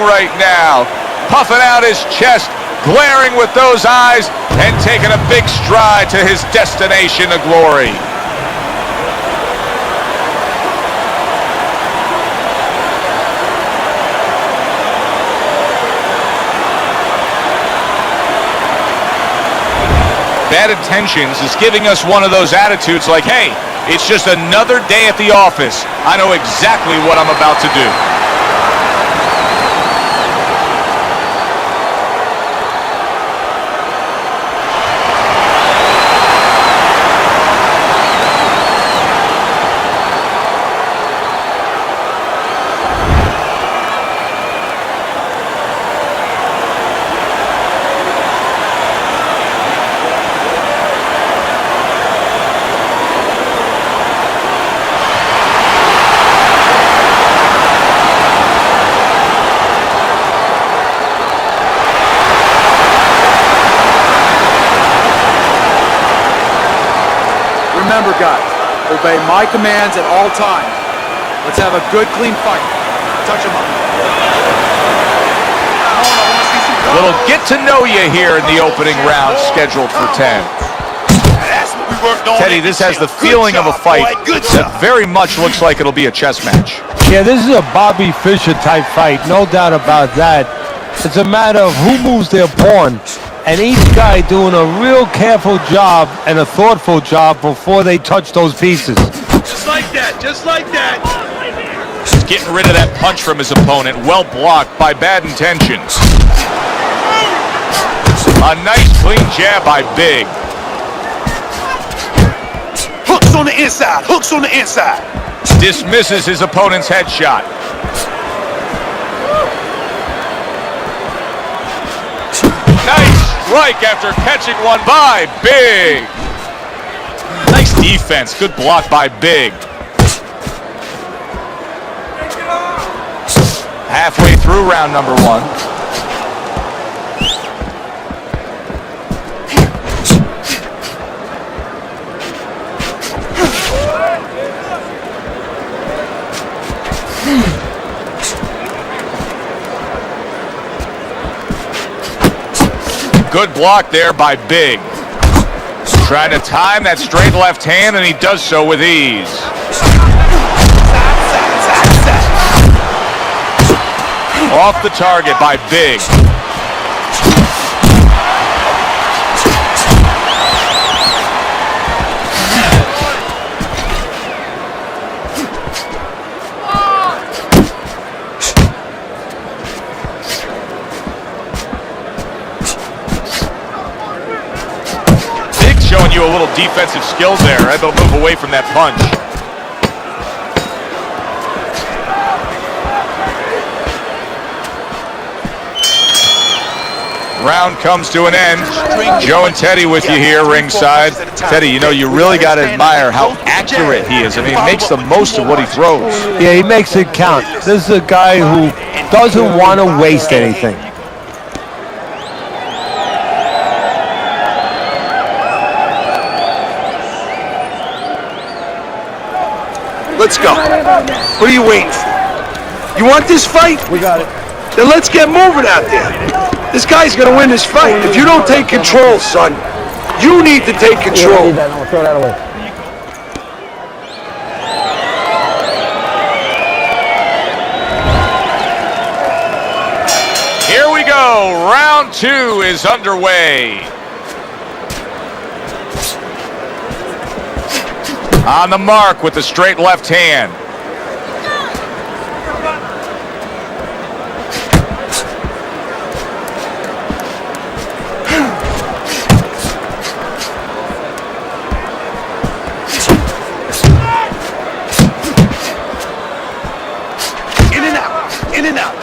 right now, puffing out his chest, glaring with those eyes, and taking a big stride to his destination of glory. Bad Intentions is giving us one of those attitudes like, hey, it's just another day at the office. I know exactly what I'm about to do. Remember, guys, obey my commands at all times. Let's have a good, clean fight. Touch him up. Little get to know you here in the opening round, scheduled for 10. Teddy, this has the feeling of a fight that very much looks like it'll be a chess match. Yeah, this is a Bobby Fischer type fight, no doubt about that. It's a matter of who moves their pawn, and each guy doing a real careful job and a thoughtful job before they touch those pieces. Just like that, just like that. He's getting rid of that punch from his opponent, well blocked by Bad Intentions. A nice clean jab by Big. Hooks on the inside, hooks on the inside. Dismisses his opponent's headshot. Nice strike after catching one by Big. Nice defense, good block by Big. Halfway through round number 1. Good block there by Big. Trying to time that straight left hand, and he does so with ease. Off the target by Big. Showing you a little defensive skill there. Able to move away from that punch. Round comes to an end. Joe and Teddy with you here ringside. Teddy, you know, you really got to admire how accurate he is. I mean, he makes the most of what he throws. Yeah, he makes it count. This is a guy who doesn't want to waste anything. Let's go. What are you waiting for? You want this fight? We got it. Then let's get moving out there. This guy's gonna win this fight. If you don't take control, son, you need to take control. I'll throw that away. Here we go. Round 2 is underway. On the mark with the straight left hand. In and out, in and out.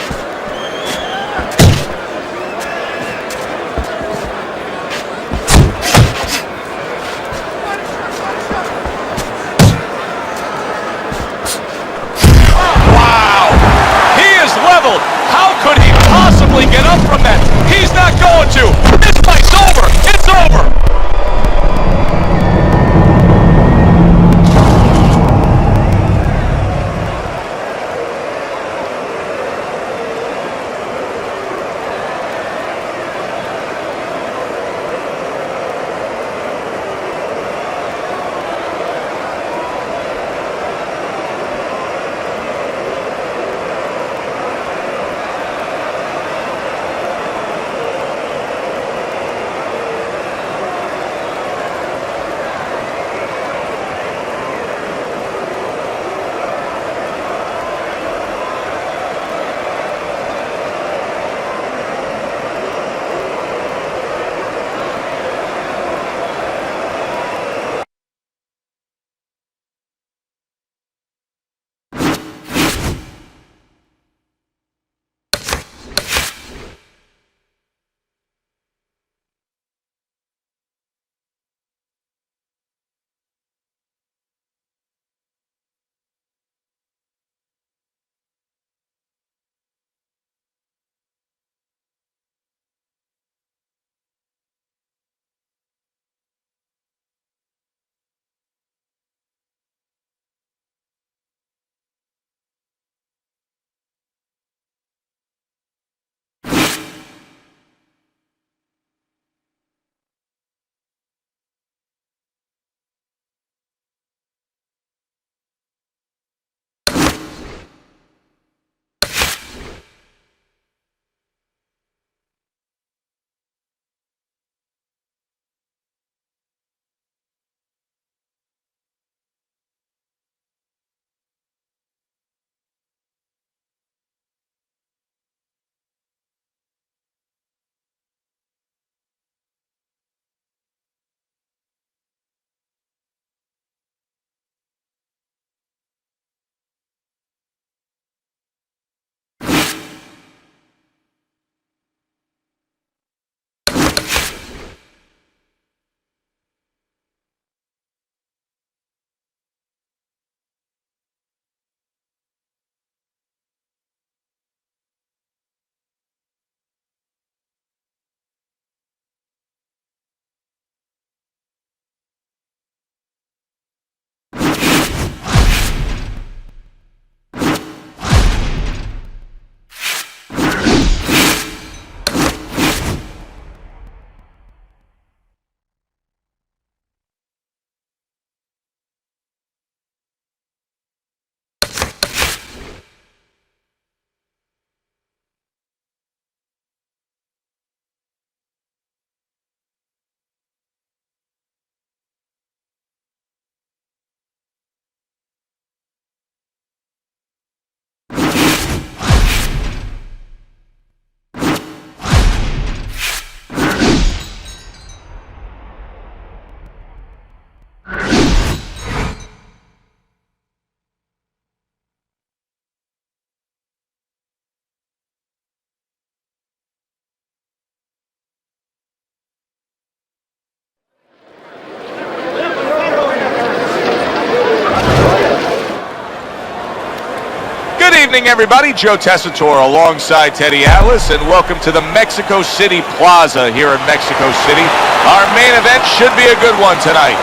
evening, everybody. Joe Tessitore alongside Teddy Atlas, and welcome to the Mexico City Plaza here in Mexico City. Our main event should be a good one tonight.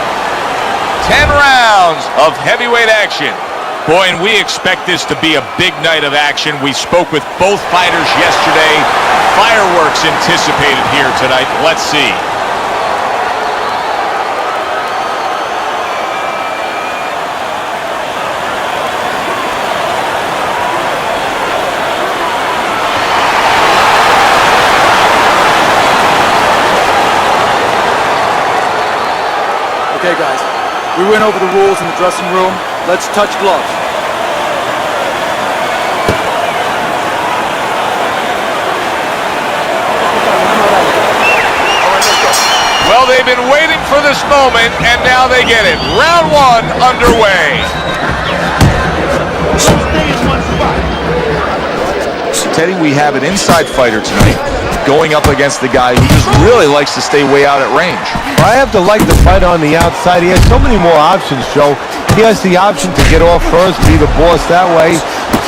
10 rounds of heavyweight action. Boy, and we expect this to be a big night of action. We spoke with both fighters yesterday. Fireworks anticipated here tonight. Let's see. Okay, guys, we went over the rules in the dressing room. Let's touch gloves. Well, they've been waiting for this moment, and now they get it. Round one underway. Teddy, we have an inside fighter tonight going up against the guy who just really likes to stay way out at range. I have to like the fighter on the outside. He has so many more options, Joe. He has the option to get off first, be the boss that way,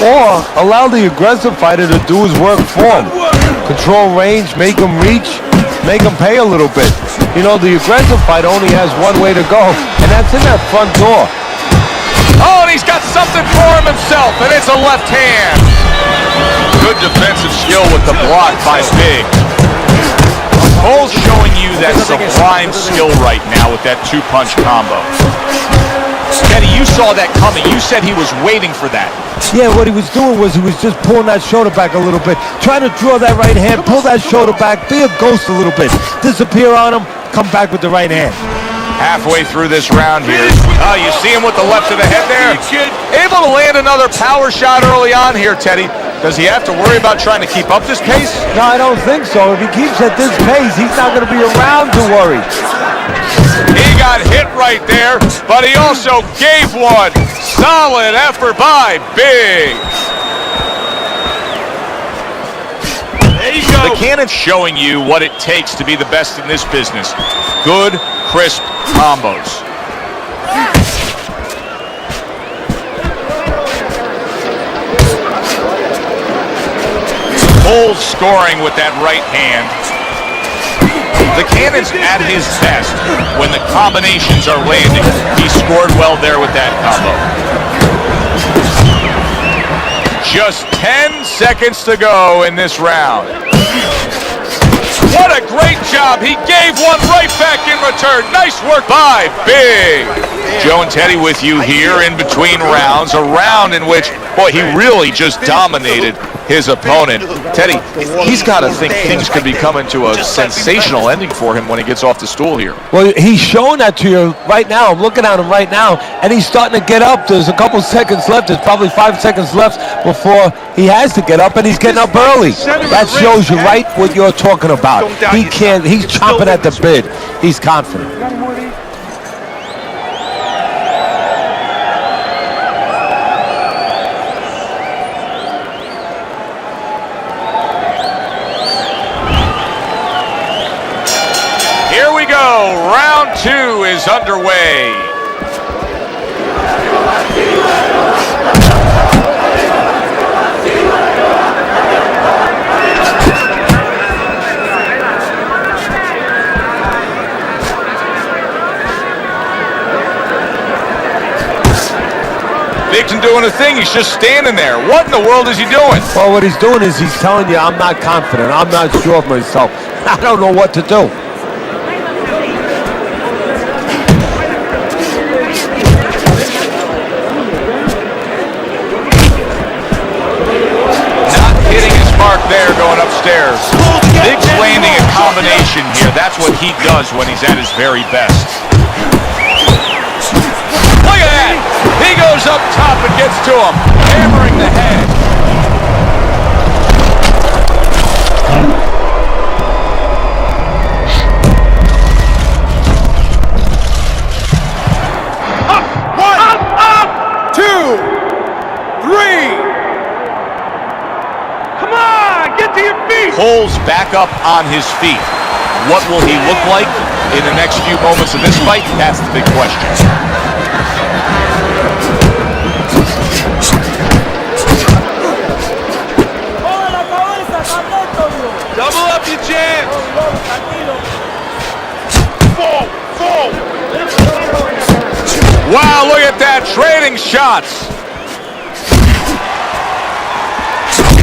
or allow the aggressive fighter to do his work for him. Control range, make him reach, make him pay a little bit. You know, the aggressive fighter only has one way to go, and that's in that front door. Oh, and he's got something for himself, and it's a left hand. Good defensive skill with the block by Big. Cole's showing you that sublime skill right now with that two-punch combo. Teddy, you saw that coming. You said he was waiting for that. Yeah, what he was doing was he was just pulling that shoulder back a little bit, trying to draw that right hand, pull that shoulder back, be a ghost a little bit, disappear on him, come back with the right hand. Halfway through this round here. Oh, you see him with the left of the head there? Able to land another power shot early on here, Teddy. Does he have to worry about trying to keep up this pace? No, I don't think so. If he keeps at this pace, he's not going to be around to worry. He got hit right there, but he also gave one. Solid effort by Big. There you go. The cannon's showing you what it takes to be the best in this business. Good, crisp combos. Cole's scoring with that right hand. The cannon's at his best when the combinations are landing. He scored well there with that combo. Just 10 seconds to go in this round. What a great job. He gave one right back in return. Nice work by Big. Joe and Teddy with you here in between rounds. A round in which, boy, he really just dominated his opponent. Teddy, he's got to think things could be coming to a sensational ending for him when he gets off the stool here. Well, he's showing that to you right now. I'm looking at him right now, and he's starting to get up. There's a couple seconds left. There's probably 5 seconds left before he has to get up, and he's getting up early. That shows you right what you're talking about. He can't. He's chomping at the bit. He's confident. Here we go. Round two is underway. Big's doing a thing. He's just standing there. What in the world is he doing? Well, what he's doing is he's telling you, I'm not confident. I'm not sure of myself. I don't know what to do. Mark there going upstairs. Big's landing a combination here. That's what he does when he's at his very best. Look at that! He goes up top and gets to him, hammering the head. Up, 2, 3. Get to your feet! Cole's back up on his feet. What will he look like in the next few moments of this fight? That's the big question. landing shots.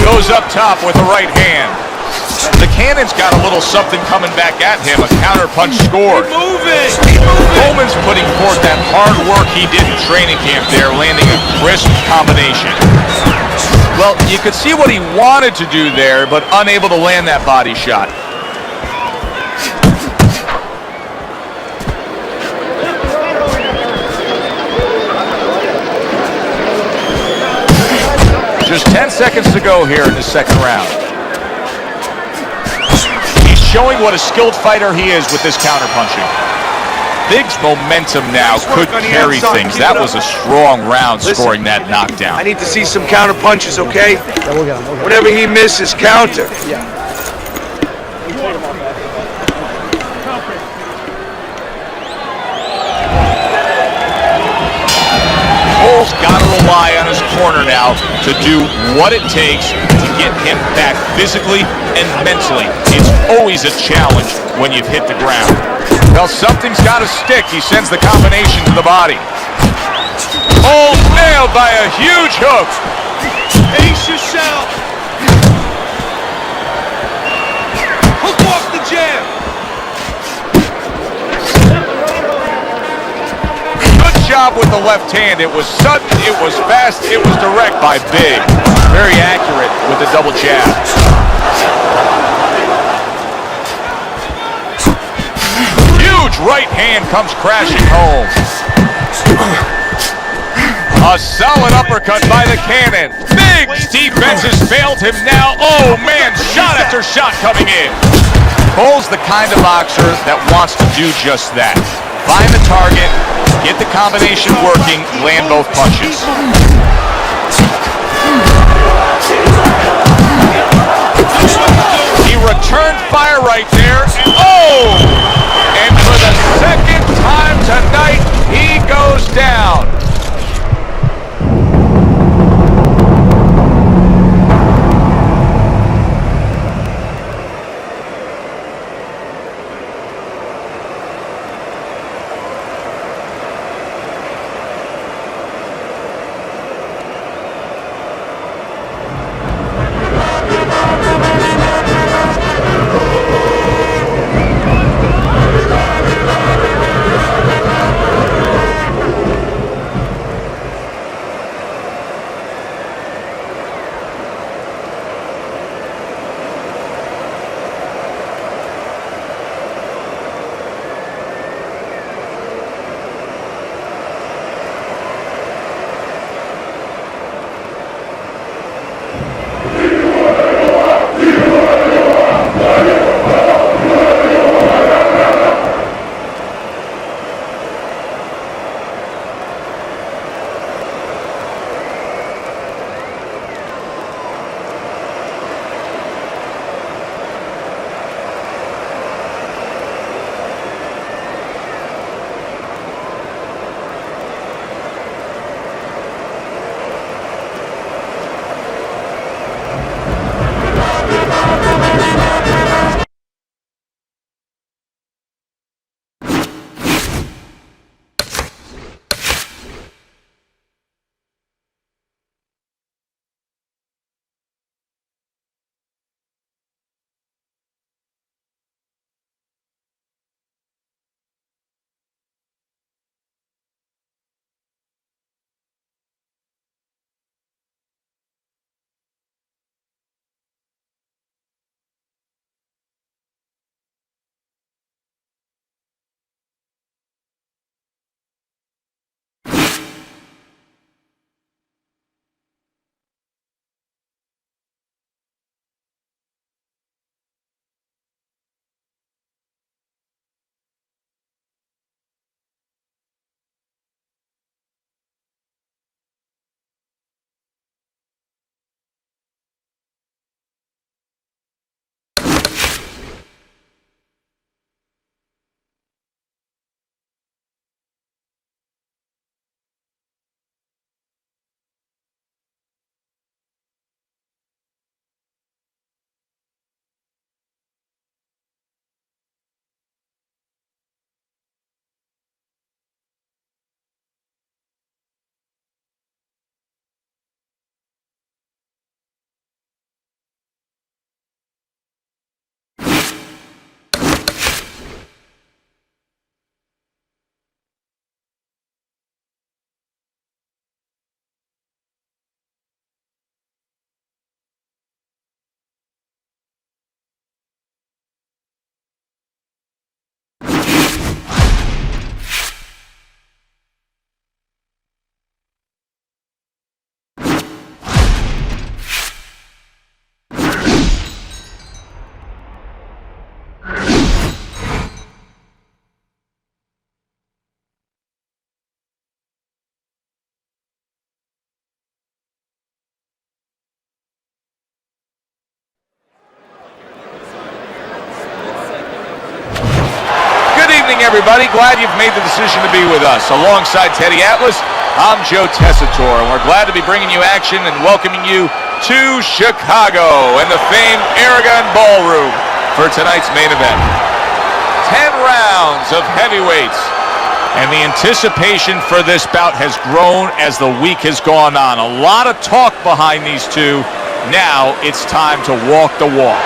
Goes up top with the right hand. The Cannon's got a little something coming back at him. A counterpunch scored. Coleman's putting forth that hard work he did in training camp there, landing a crisp combination. Well, you could see what he wanted to do there, but unable to land that body shot. Just 10 seconds to go here in the second round. He's showing what a skilled fighter he is with this counterpunching. Big's momentum now could carry things. That was a strong round scoring that knockdown. I need to see some counter punches, okay? Whatever he misses, counter. Cole's got to rely on his corner now to do what it takes to get him back physically and mentally. It's always a challenge when you've hit the ground. Well, something's got to stick. He sends the combination to the body. Oh, nailed by a huge hook. Ace yourself. Hook off the jab. Good job with the left hand. It was sudden, it was fast, it was direct by Big. Very accurate with the double jab. Huge right hand comes crashing home. A solid uppercut by the Cannon. Big's defense has failed him now. Oh man, shot after shot coming in. Cole's the kind of boxer that wants to do just that. Find the target, get the combination working, land both punches. He returned fire right there. Oh! And for the second time tonight, he goes down. evening, everybody. Glad you've made the decision to be with us. Alongside Teddy Atlas, I'm Joe Tessitore, and we're glad to be bringing you action and welcoming you to Chicago and the famed Aragon Ballroom for tonight's main event. 10 rounds of heavyweights, and the anticipation for this bout has grown as the week has gone on. A lot of talk behind these two. Now it's time to walk the walk.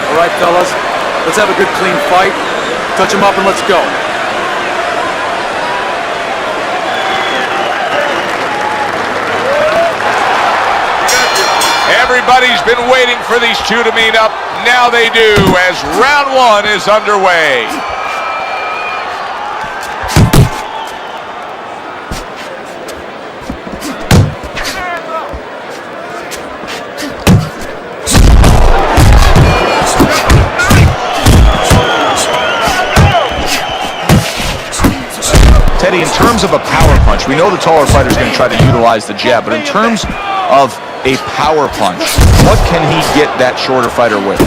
All right, fellas, let's have a good, clean fight. Touch him up and let's go. Everybody's been waiting for these two to meet up. Now they do, as round one is underway. Teddy, in terms of a power punch, we know the taller fighter is going to try to utilize the jab, but in terms of a power punch, what can he get that shorter fighter with?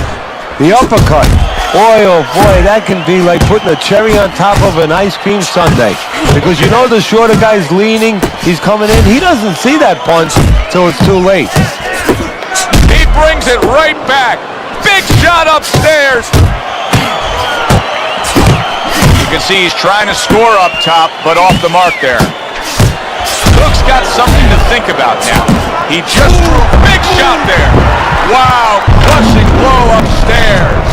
The uppercut. Boy, oh boy, that can be like putting a cherry on top of an ice cream sundae. Because you know the shorter guy's leaning, he's coming in, he doesn't see that punch till it's too late. He brings it right back. Big shot upstairs. You can see he's trying to score up top, but off the mark there. Hook's got something to think about now. He just threw a big shot there. Wow, crushing blow upstairs.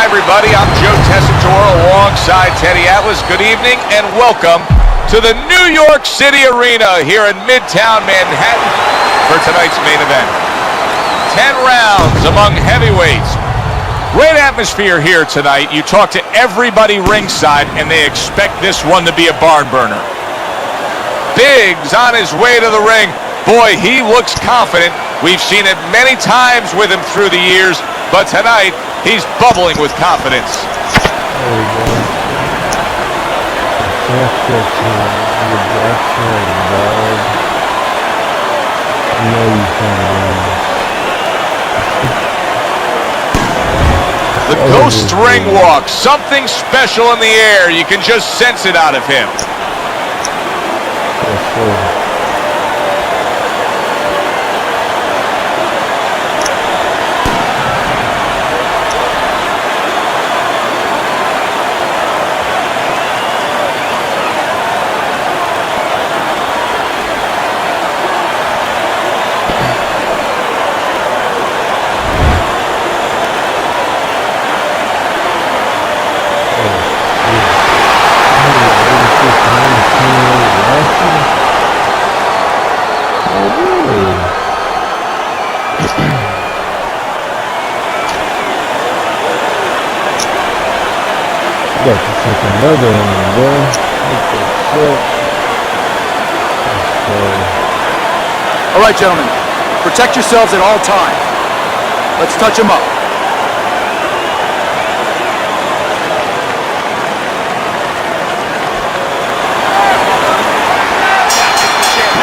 Hi, everybody. I'm Joe Tessitore alongside Teddy Atlas. Good evening and welcome to the New York City Arena here in Midtown Manhattan for tonight's main event. 10 rounds among heavyweights. Great atmosphere here tonight. You talk to everybody ringside and they expect this one to be a barn burner. Biggs on his way to the ring. Boy, he looks confident. We've seen it many times with him through the years, but tonight he's bubbling with confidence. The ghost ring walk, something special in the air. You can just sense it out of him. Got to take another one, boy. All right, gentlemen. Protect yourselves at all times. Let's touch them up.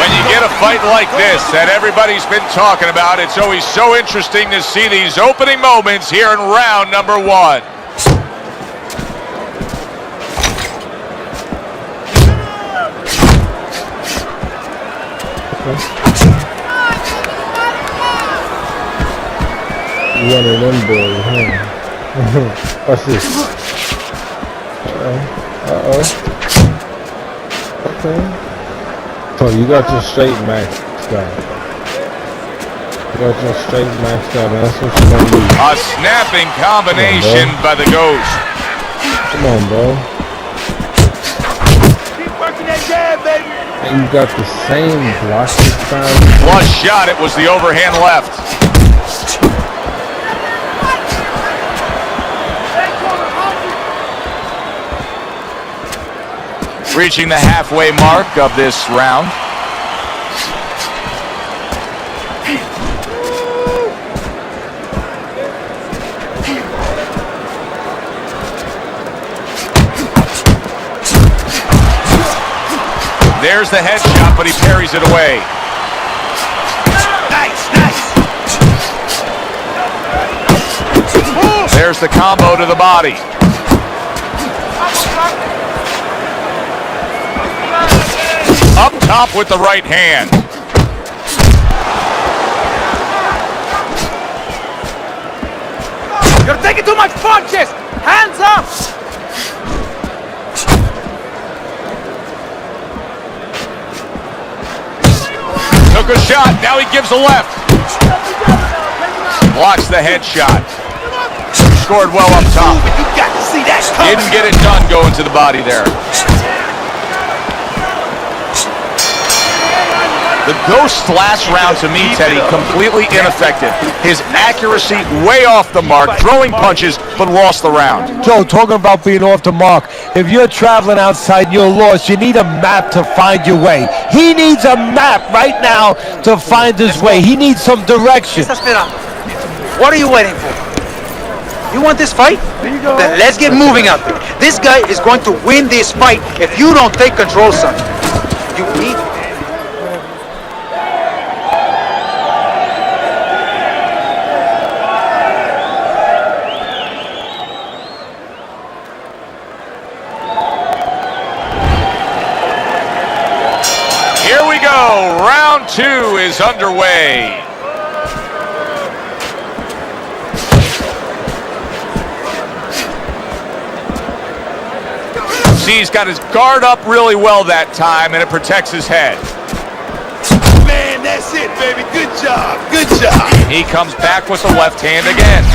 When you get a fight like this that everybody's been talking about, it's always so interesting to see these opening moments here in round number one. One of them boys, huh? What's this? Uh-oh. Okay. So you got your straight maxed out. You got your straight maxed out. That's what you're gonna do. A snapping combination by the Ghost. Come on, bro. Keep working that jab, baby. And you got the same blocking style. Flush shot, it was the overhand left. Reaching the halfway mark of this round. There's the headshot, but he parries it away. Nice, nice. There's the combo to the body. Up top with the right hand. You're taking too much punches. Hands up. Took a shot, now he gives a left. Blocks the headshot. Scored well up top. You got to see that coming. Didn't get it done going to the body there. The Ghost's last round, to me, Teddy, completely ineffective. His accuracy way off the mark, throwing punches, but lost the round. Joe, talking about being off the mark, if you're traveling outside, you're lost. You need a map to find your way. He needs a map right now to find his way. He needs some direction. What are you waiting for? You want this fight? Then let's get moving out there. This guy is going to win this fight if you don't take control, son. You need. Here we go. Round two is underway. See, he's got his guard up really well that time, and it protects his head. Man, that's it, baby. Good job. Good job. He comes back with the left hand again.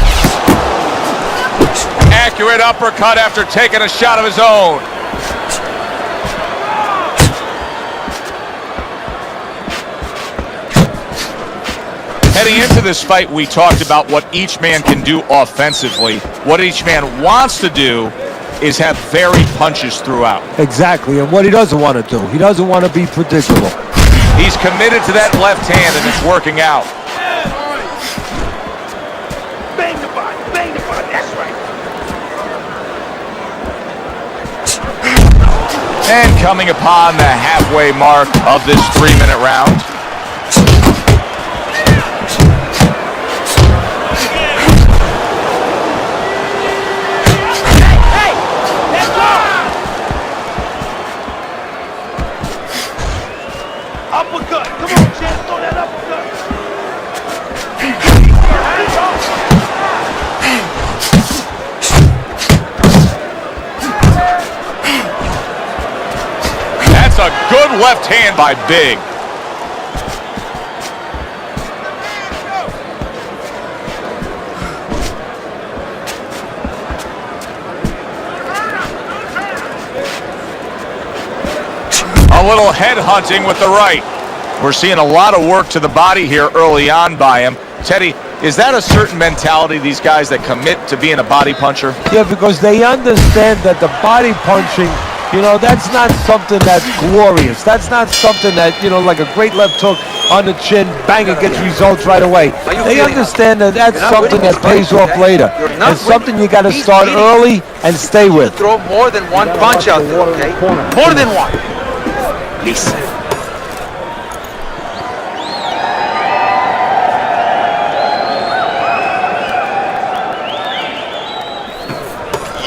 accurate uppercut after taking a shot of his own. Heading into this fight, we talked about what each man can do offensively. What each man wants to do is have varied punches throughout. Exactly, and what he doesn't want to do. He doesn't want to be predictable. He's committed to that left hand, and it's working out. Bang the body, that's right. And coming upon the halfway mark of this 3-minute round. Uppercut, come on, champ, throw that uppercut. That's a good left hand by Big. A little head hunting with the right. We're seeing a lot of work to the body here early on by him. Teddy, is that a certain mentality, these guys that commit to being a body puncher? Yeah, because they understand that the body punching, you know, that's not something that's glorious. That's not something that, you know, like a great left hook on the chin, bang, it gets results right away. They understand that that's something that pays off later. It's something you got to start early and stay with. Throw more than one punch out there, okay? More than one. Listen.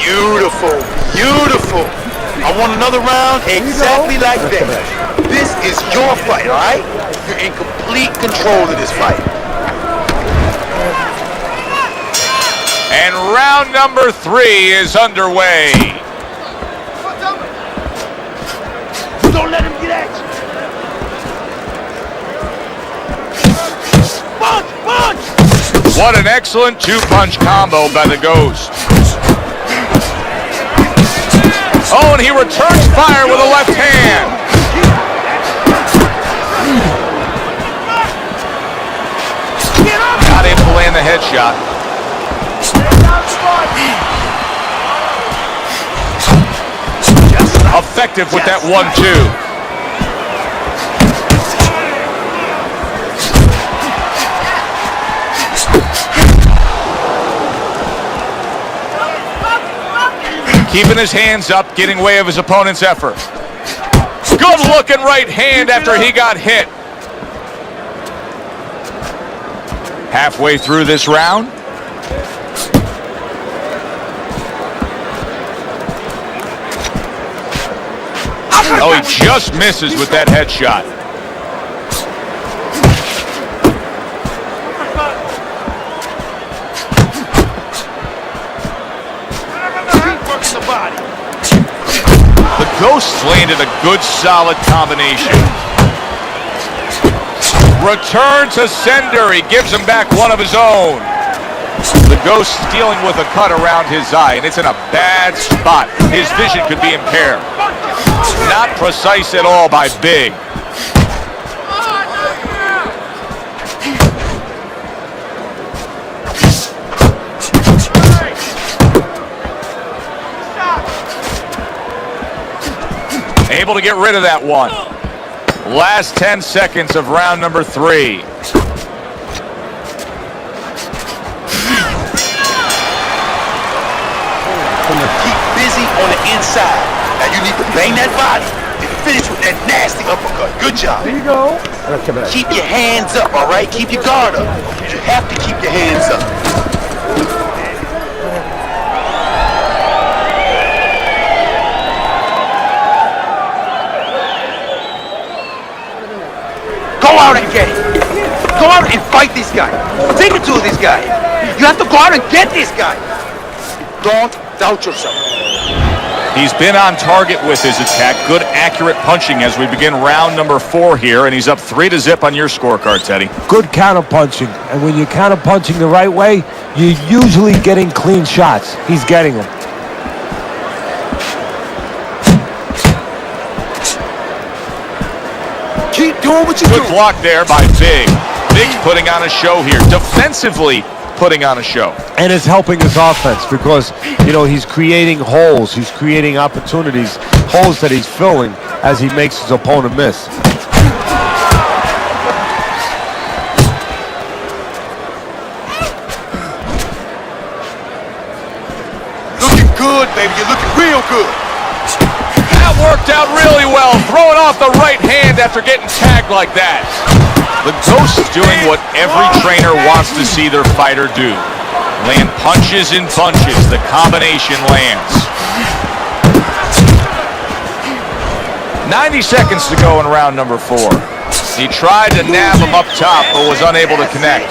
Beautiful, beautiful. I want another round exactly like that. This is your fight, all right? You're in complete control of this fight. And round number 3 is underway. Don't let him get at you. Punch, punch! What an excellent 2-punch combo by the Ghost. Oh, and he returns fire with a left hand. Not able to land the headshot. Effective with that 1-2. Keeping his hands up, getting way of his opponent's effort. Good looking right hand after he got hit. Halfway through this round. Oh, he just misses with that headshot. The Ghost landed a good, solid combination. Return to sender. He gives him back one of his own. The Ghost dealing with a cut around his eye, and it's in a bad spot. His vision could be impaired. Not precise at all by Big. Able to get rid of that one. Last 10 seconds of round number 3. Keep busy on the inside. Now you need to bang that body and finish with that nasty uppercut. Good job. There you go. Keep your hands up, all right? Keep your guard up. You have to keep your hands up. Go out and get it. Go out and fight this guy. Take it to this guy. You have to go out and get this guy. Don't doubt yourself. He's been on target with his attack. Good, accurate punching as we begin round number 4 here, and he's up 3-0 on your scorecard, Teddy. Good counter punching, and when you're counter punching the right way, you're usually getting clean shots. He's getting them. doing what you do. Good block there by Big. Big's putting on a show here. Defensively putting on a show. And it's helping his offense because, you know, he's creating holes. He's creating opportunities, holes that he's filling as he makes his opponent miss. Looking good, baby. You're looking real good. That worked out really well. Throwing off the right hand after getting tagged like that. The Ghost is doing what every trainer wants to see their fighter do. Land punches in bunches. The combination lands. 90 seconds to go in round number 4. He tried to nab him up top, but was unable to connect.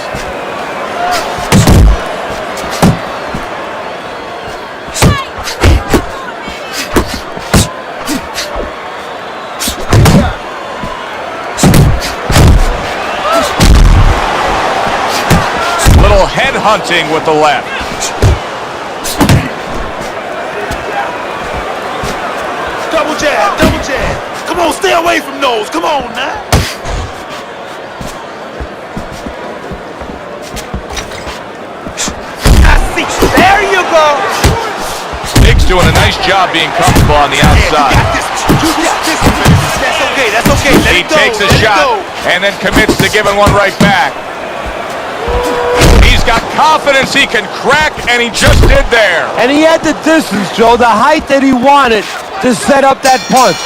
Little head hunting with the left. Double jab, double jab. Come on, stay away from those. Come on now. I see. There you go. Big's doing a nice job being comfortable on the outside. You got this. That's okay, that's okay. Let He it go, takes a let it shot go. and then commits to giving one right back. He's got confidence he can crack, and he just did there. And he had the distance, Joe, the height that he wanted to set up that punch.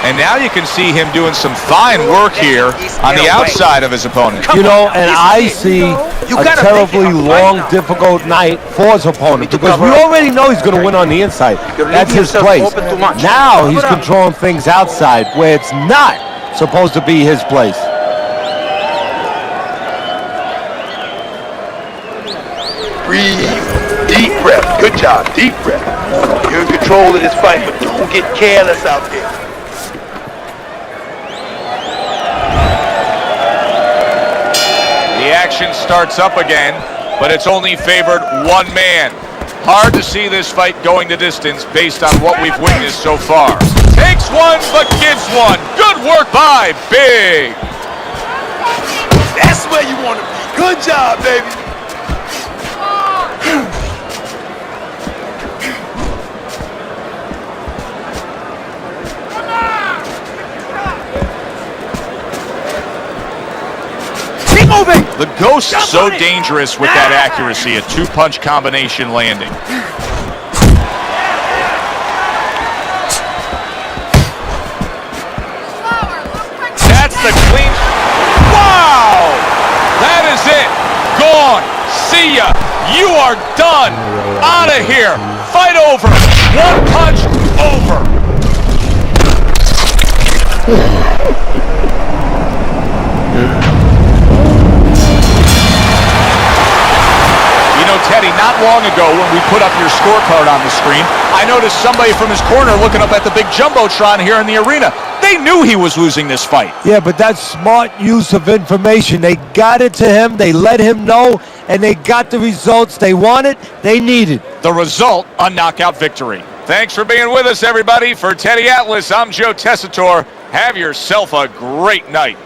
And now you can see him doing some fine work here on the outside of his opponent. You know, and I see a terribly long, difficult night for his opponent because we already know he's going to win on the inside. That's his place. Now he's controlling things outside where it's not supposed to be his place. Breathe. Deep breath. Good job. Deep breath. You're in control of this fight, but don't get careless out there. The action starts up again, but it's only favored one man. Hard to see this fight going the distance based on what we've witnessed so far. Takes one, but gives one. Good work by Big. That's where you want to be. Good job, baby. Keep moving. The Ghost so dangerous with that accuracy, a two-punch combination landing. That's the clean. Wow! That is it. Gone. See ya. You are done. Out of here. Fight over. One punch over. You know, Teddy, not long ago when we put up your scorecard on the screen, I noticed somebody from his corner looking up at the big Jumbotron here in the arena. They knew he was losing this fight. Yeah, but that's smart use of information. They got it to him, they let him know, and they got the results they wanted, they needed. The result, a knockout victory. Thanks for being with us, everybody. For Teddy Atlas, I'm Joe Tessitore. Have yourself a great night.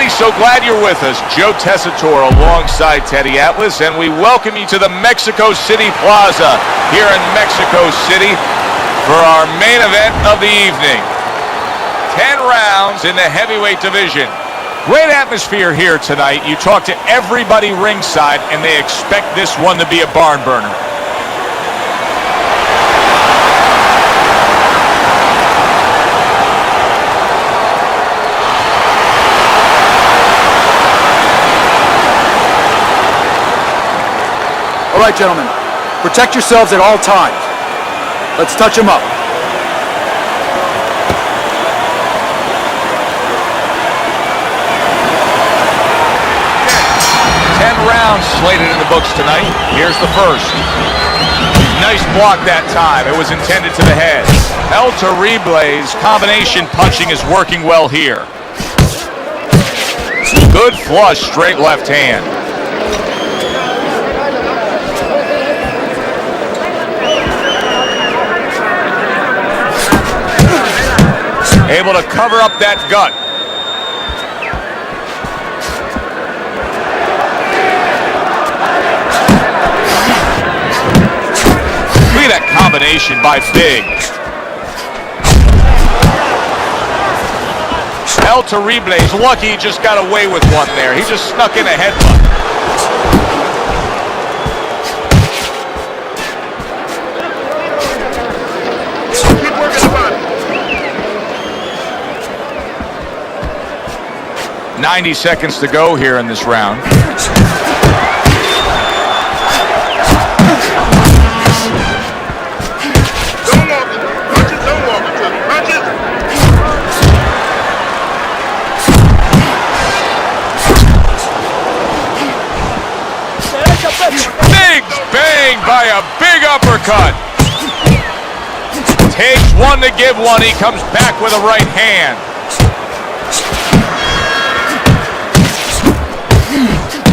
everybody. So glad you're with us. Joe Tessitore alongside Teddy Atlas, and we welcome you to the Mexico City Plaza here in Mexico City for our main event of the evening. 10 rounds in the heavyweight division. Great atmosphere here tonight. You talk to everybody ringside, and they expect this one to be a barn burner. All right, gentlemen, protect yourselves at all times. Let's touch them up. Rounds slated in the books tonight. Here's the first. Nice block that time. It was intended to the head. El Terrible's combination punching is working well here. Good flush, straight left hand. Able to cover up that gut. That combination by Big. El Terrible is lucky he just got away with one there. He just snuck in a headbutt. Keep working the body. 90 seconds to go here in this round. By a big uppercut. Takes one to give one. He comes back with a right hand.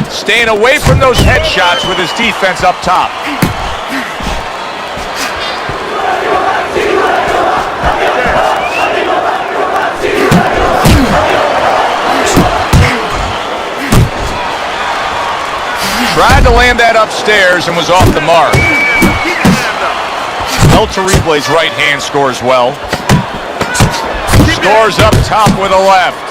Staying away from those headshots with his defense up top. Tried to land that upstairs and was off the mark. El Terrible's right hand scores well. Scores up top with a left.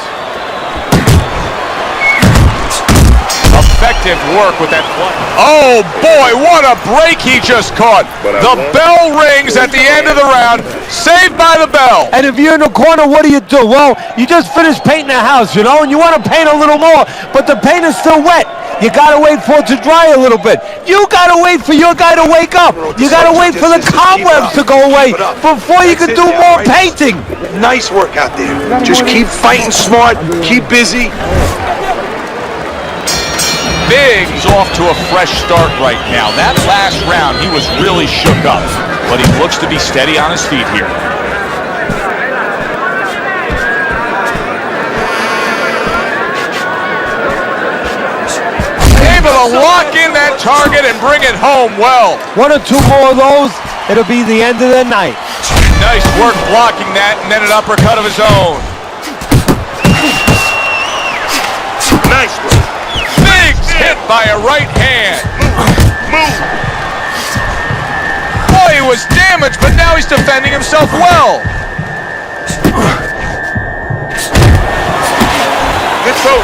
Effective work with that flush. Oh boy, what a break he just caught. The bell rings at the end of the round. Saved by the bell. And if you're in the corner, what do? Well, you just finished painting the house, you know, and you want to paint a little more, but the paint is still wet. You gotta wait for it to dry a little bit. You gotta wait for your guy to wake up. You gotta wait for the cobwebs to go away before you can do more painting. Nice work out there. Just keep fighting smart, keep busy. Big's off to a fresh start right now. That last round, he was really shook up, but he looks to be steady on his feet here. Able to lock in that target and bring it home well. One or two more of those, it'll be the end of the night. Nice work blocking that, and then an uppercut of his own. Nice work. Big's hit by a right hand. Move. Boy, he was damaged, but now he's defending himself well. Good throw.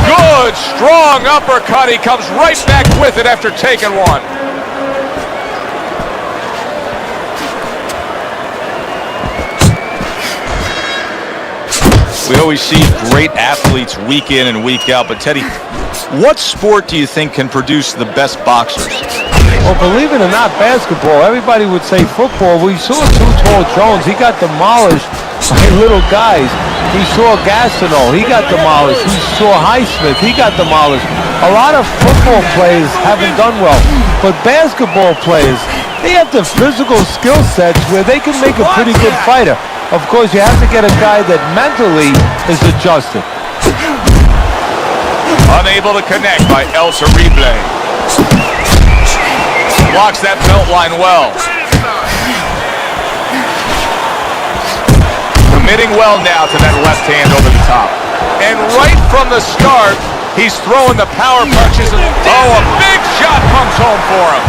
Good, strong uppercut. He comes right back with it after taking one. We always see great athletes week in and week out, but Teddy, what sport do you think can produce the best boxers? Well, believe it or not, basketball, everybody would say football. We saw Too Tall Jones. He got demolished by little guys. We saw Gastineau. He got demolished. We saw Highsmith. He got demolished. A lot of football players haven't done well. But basketball players, they have the physical skill sets where they can make a pretty good fighter. Of course, you have to get a guy that mentally is adjusted. Unable to connect by El Terrible. Blocks that belt line well. Committing well now to that left hand over the top. And right from the start, he's throwing the power punches. Oh, a big shot comes home for him.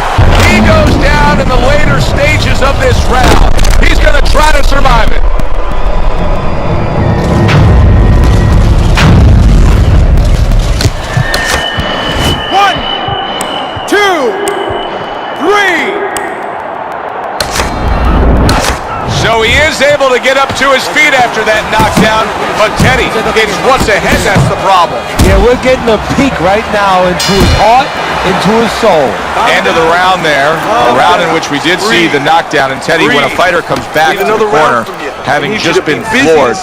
He goes down in the later stages of this round. He's going to try to survive it. One, two, three. So he is able to get up to his feet after that knockdown, but Teddy, it's what's ahead that's the problem. Yeah, we're getting a peek right now into his heart, into his soul. End of the round there, a round in which we did see the knockdown, and Teddy, when a fighter comes back to the corner, having just been floored,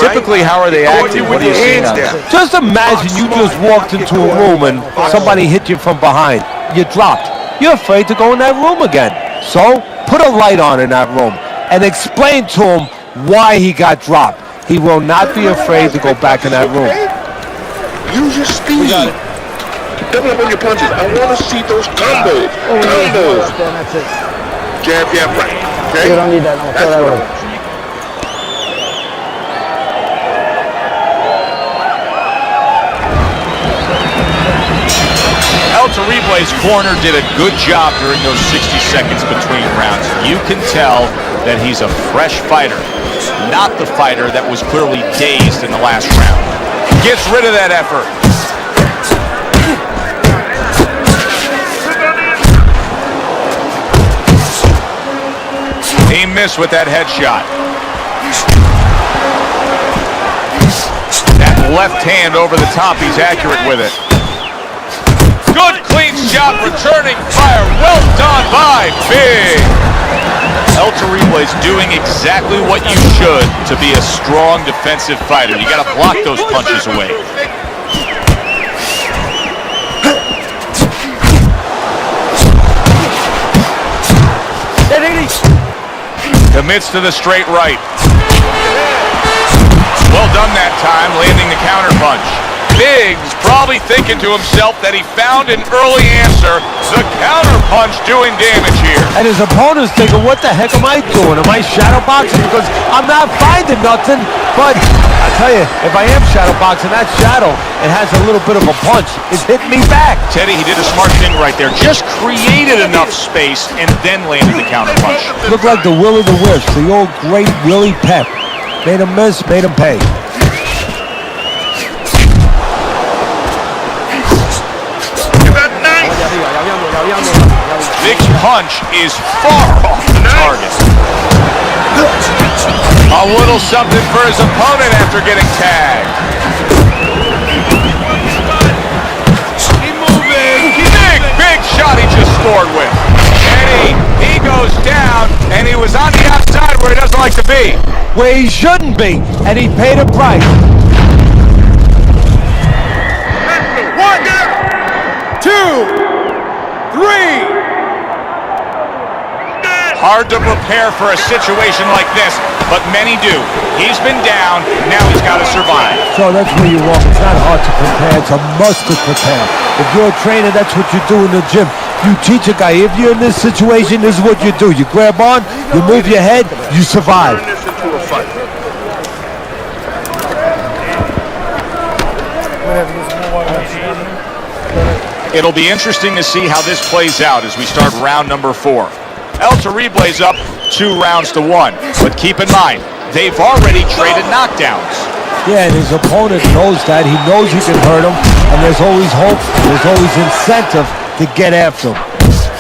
typically how are they acting? What are you seeing on that? Just imagine you just walked into a room and somebody hit you from behind. You dropped. You're afraid to go in that room again. So, put a light on in that room and explain to him why he got dropped. He will not be afraid to go back in that room. Use your speed. Double up on your punches. I want to see those combos. Combos. That's it. Jab, jab, right. Okay? You don't need that. No, That's that right. way. El Torible's corner did a good job during those 60 seconds between rounds. You can tell that he's a fresh fighter, not the fighter that was clearly dazed in the last round. Gets rid of that effort. He missed with that headshot. That left hand over the top, he's accurate with it. Good clean shot, returning fire. Well done by Big. El Torible's doing exactly what you should to be a strong defensive fighter. You got to block those punches away. Commits to the straight right. Well done that time, landing the counter punch. Big's probably thinking to himself that he found an early answer. The counter punch doing damage here. And his opponent's thinking, what the heck am I doing? Am I shadow boxing? Because I'm not finding nothing. But I tell you, if I am shadow boxing, that shadow, it has a little bit of a punch. It's hitting me back. Teddy, he did a smart thing right there. Just created enough space and then landed the counter punch. Looked like the Will of the Wisp, the old great Willie Pep. Made him miss, made him pay. Big's punch is far off the target. A little something for his opponent after getting tagged. Big shot he just scored with. And he goes down, and he was on the outside where he doesn't like to be. Where he shouldn't be, and he paid a price. 1, 2, 3. Hard to prepare for a situation like this, but many do. He's been down, now he's got to survive. So that's where you walk. It's not hard to prepare, it's a must to prepare. If you're a trainer, that's what you do in the gym. You teach a guy, if you're in this situation, this is what you do. You grab on, you move your head, you survive. Turn this into a fight. It'll be interesting to see how this plays out as we start round number 4. El Torible's up 2 rounds to 1, but keep in mind, they've already traded knockdowns. Yeah, and his opponent knows that. He knows he can hurt him, and there's always hope, there's always incentive to get after him.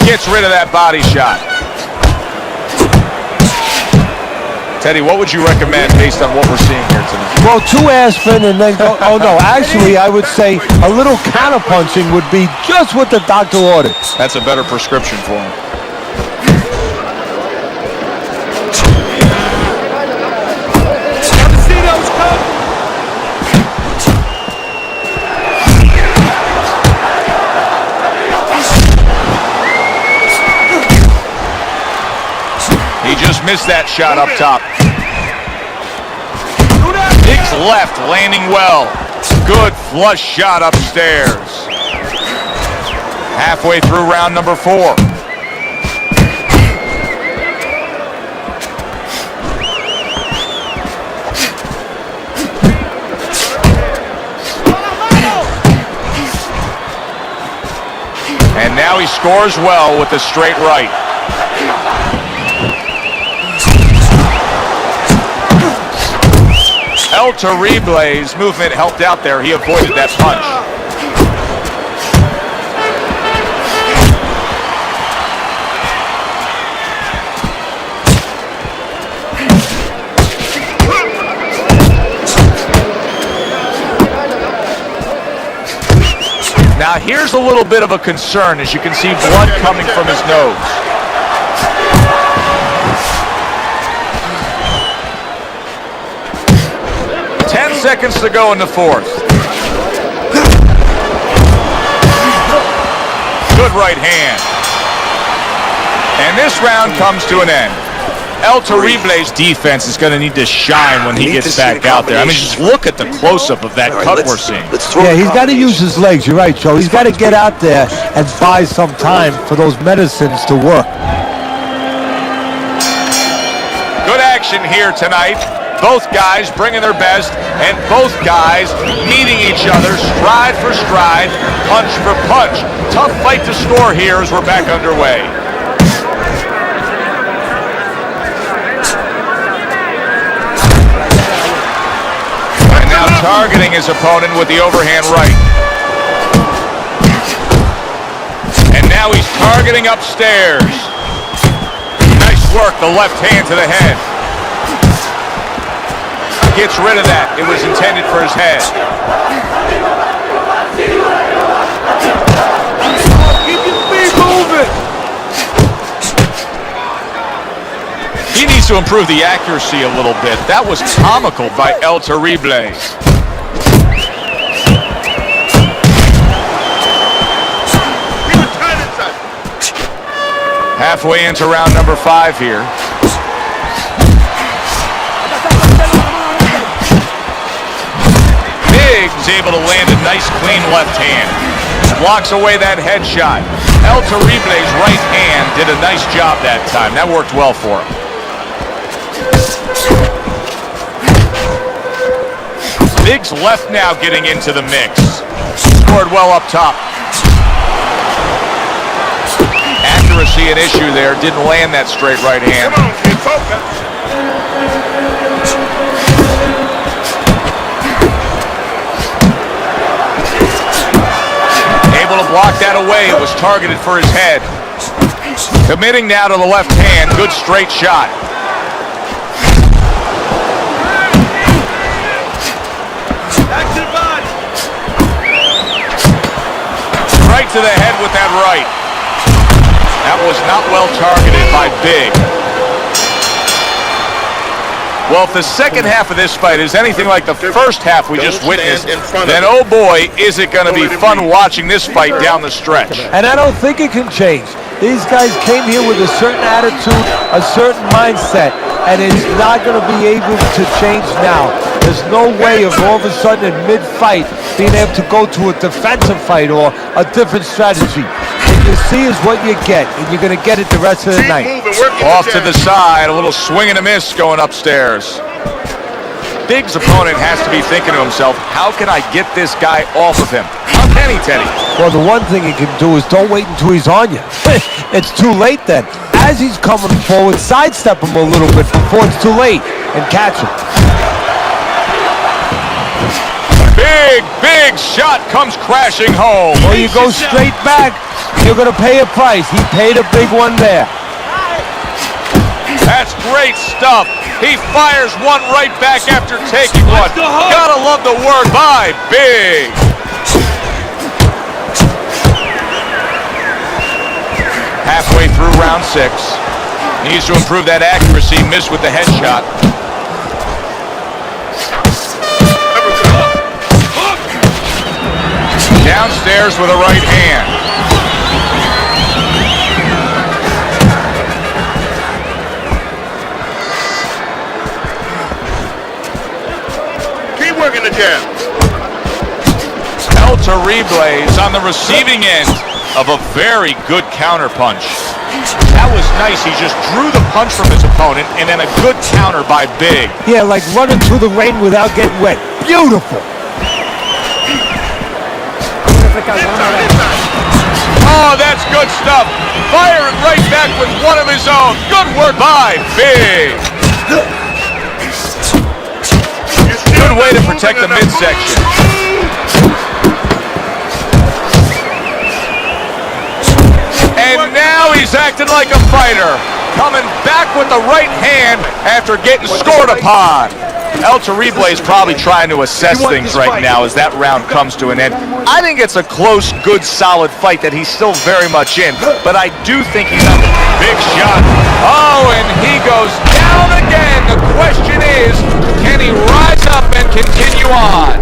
Gets rid of that body shot. Teddy, what would you recommend based on what we're seeing here tonight? Well, 2 aspirin and then go, oh no, actually I would say a little counter punching would be just what the doctor ordered. That's a better prescription for him. He just missed that shot up top. Big's left, landing well. Good flush shot upstairs. Halfway through round number 4. Now he scores well with the straight right. El Terrible's movement helped out there. He avoided that punch. Now here's a little bit of a concern, as you can see blood coming from his nose. Seconds to go in the fourth. Good right hand. And this round comes to an end. El Terrible's defense is going to need to shine when he gets back out there. I mean, just look at the close-up of that cut we're seeing. Yeah, he's got to use his legs. You're right, Joe. He's got to get out there and buy some time for those medicines to work. Good action here tonight. Both guys bringing their best, and both guys meeting each other stride for stride, punch for punch. Tough fight to score here as we're back underway. And now targeting his opponent with the overhand right. And now he's targeting upstairs. Nice work, the left hand to the head. Gets rid of that. It was intended for his head. Keep your feet moving. He needs to improve the accuracy a little bit. That was comical by El Terrible. Halfway into round number 5 here. Big's able to land a nice clean left hand. Blocks away that headshot. El Terrible's right hand did a nice job that time. That worked well for him. Big's left now getting into the mix. Scored well up top. Accuracy an issue there. Didn't land that straight right hand. Come on, kid, focus. Able to block that away. It was targeted for his head. Committing now to the left hand. Good straight shot. Right to the head with that right. That was not well targeted by Big. Well, if the second half of this fight is anything like the first half we just witnessed, then oh boy, is it going to be fun watching this fight down the stretch. And I don't think it can change. These guys came here with a certain attitude, a certain mindset, and it's not going to be able to change now. There's no way of all of a sudden in mid-fight being able to go to a defensive fight or a different strategy. What you see is what you get, and you're going to get it the rest of the night. Off to the side, a little swing and a miss going upstairs. Big's opponent has to be thinking to himself, how can I get this guy off of him? How can he, Teddy? Well, the one thing he can do is don't wait until he's on you. It's too late then. As he's coming forward, sidestep him a little bit before it's too late and catch him. Big shot comes crashing home. Or you go straight back, you're going to pay a price. He paid a big one there. That's great stuff. He fires one right back after taking one. Gotta love the work by Big. Halfway through round 6. Needs to improve that accuracy. Missed with the headshot. Downstairs with a right hand. Keep working the jab. El Terrible's on the receiving end of a very good counter punch. That was nice. He just drew the punch from his opponent and then a good counter by Big. Yeah, like running through the rain without getting wet. Beautiful. Oh, that's good stuff. Firing right back with one of his own. Good work by Big. Good way to protect the midsection. And now he's acting like a fighter. Coming back with the right hand after getting scored upon. El Terrible is probably trying to assess things right now as that round comes to an end. I think it's a close, good, solid fight that he's still very much in, but I do think he's on the big shot. Oh, and he goes down again. The question is, can he rise up and continue on?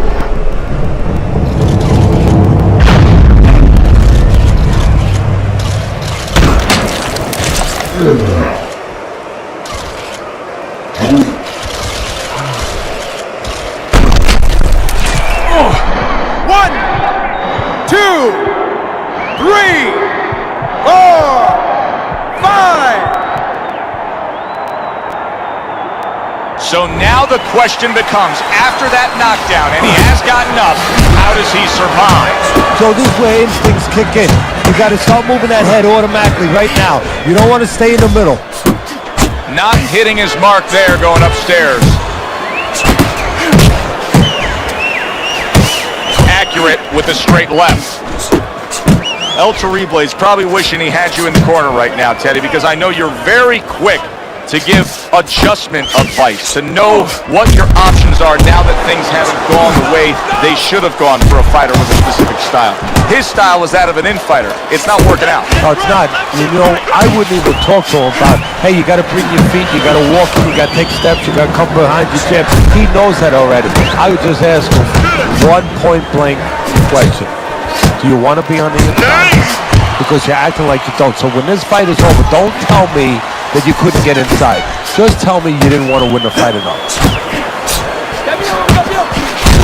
One, two, three, 4, 5. So now the question becomes, after that knockdown, and he has gotten up, how does he survive? So this is where instincts kick in. You got to start moving that head automatically right now. You don't want to stay in the middle. Not hitting his mark there going upstairs. Accurate with a straight left. El Terrible is probably wishing he had you in the corner right now, Teddy, because I know you're very quick to give adjustment advice, to know what your options are now that things haven't gone the way they should have gone for a fighter with a specific style. His style was that of an in-fighter. It's not working out. No, it's not. You know, I wouldn't even talk to him about, hey, you got to bring your feet, you got to walk in, you got to take steps, you got to come behind your jab. He knows that already. I would just ask him one point-blank question. Do you want to be on the inside? Because you're acting like you don't. So when this fight is over, don't tell me that you couldn't get inside. Just tell me you didn't want to win the fight enough.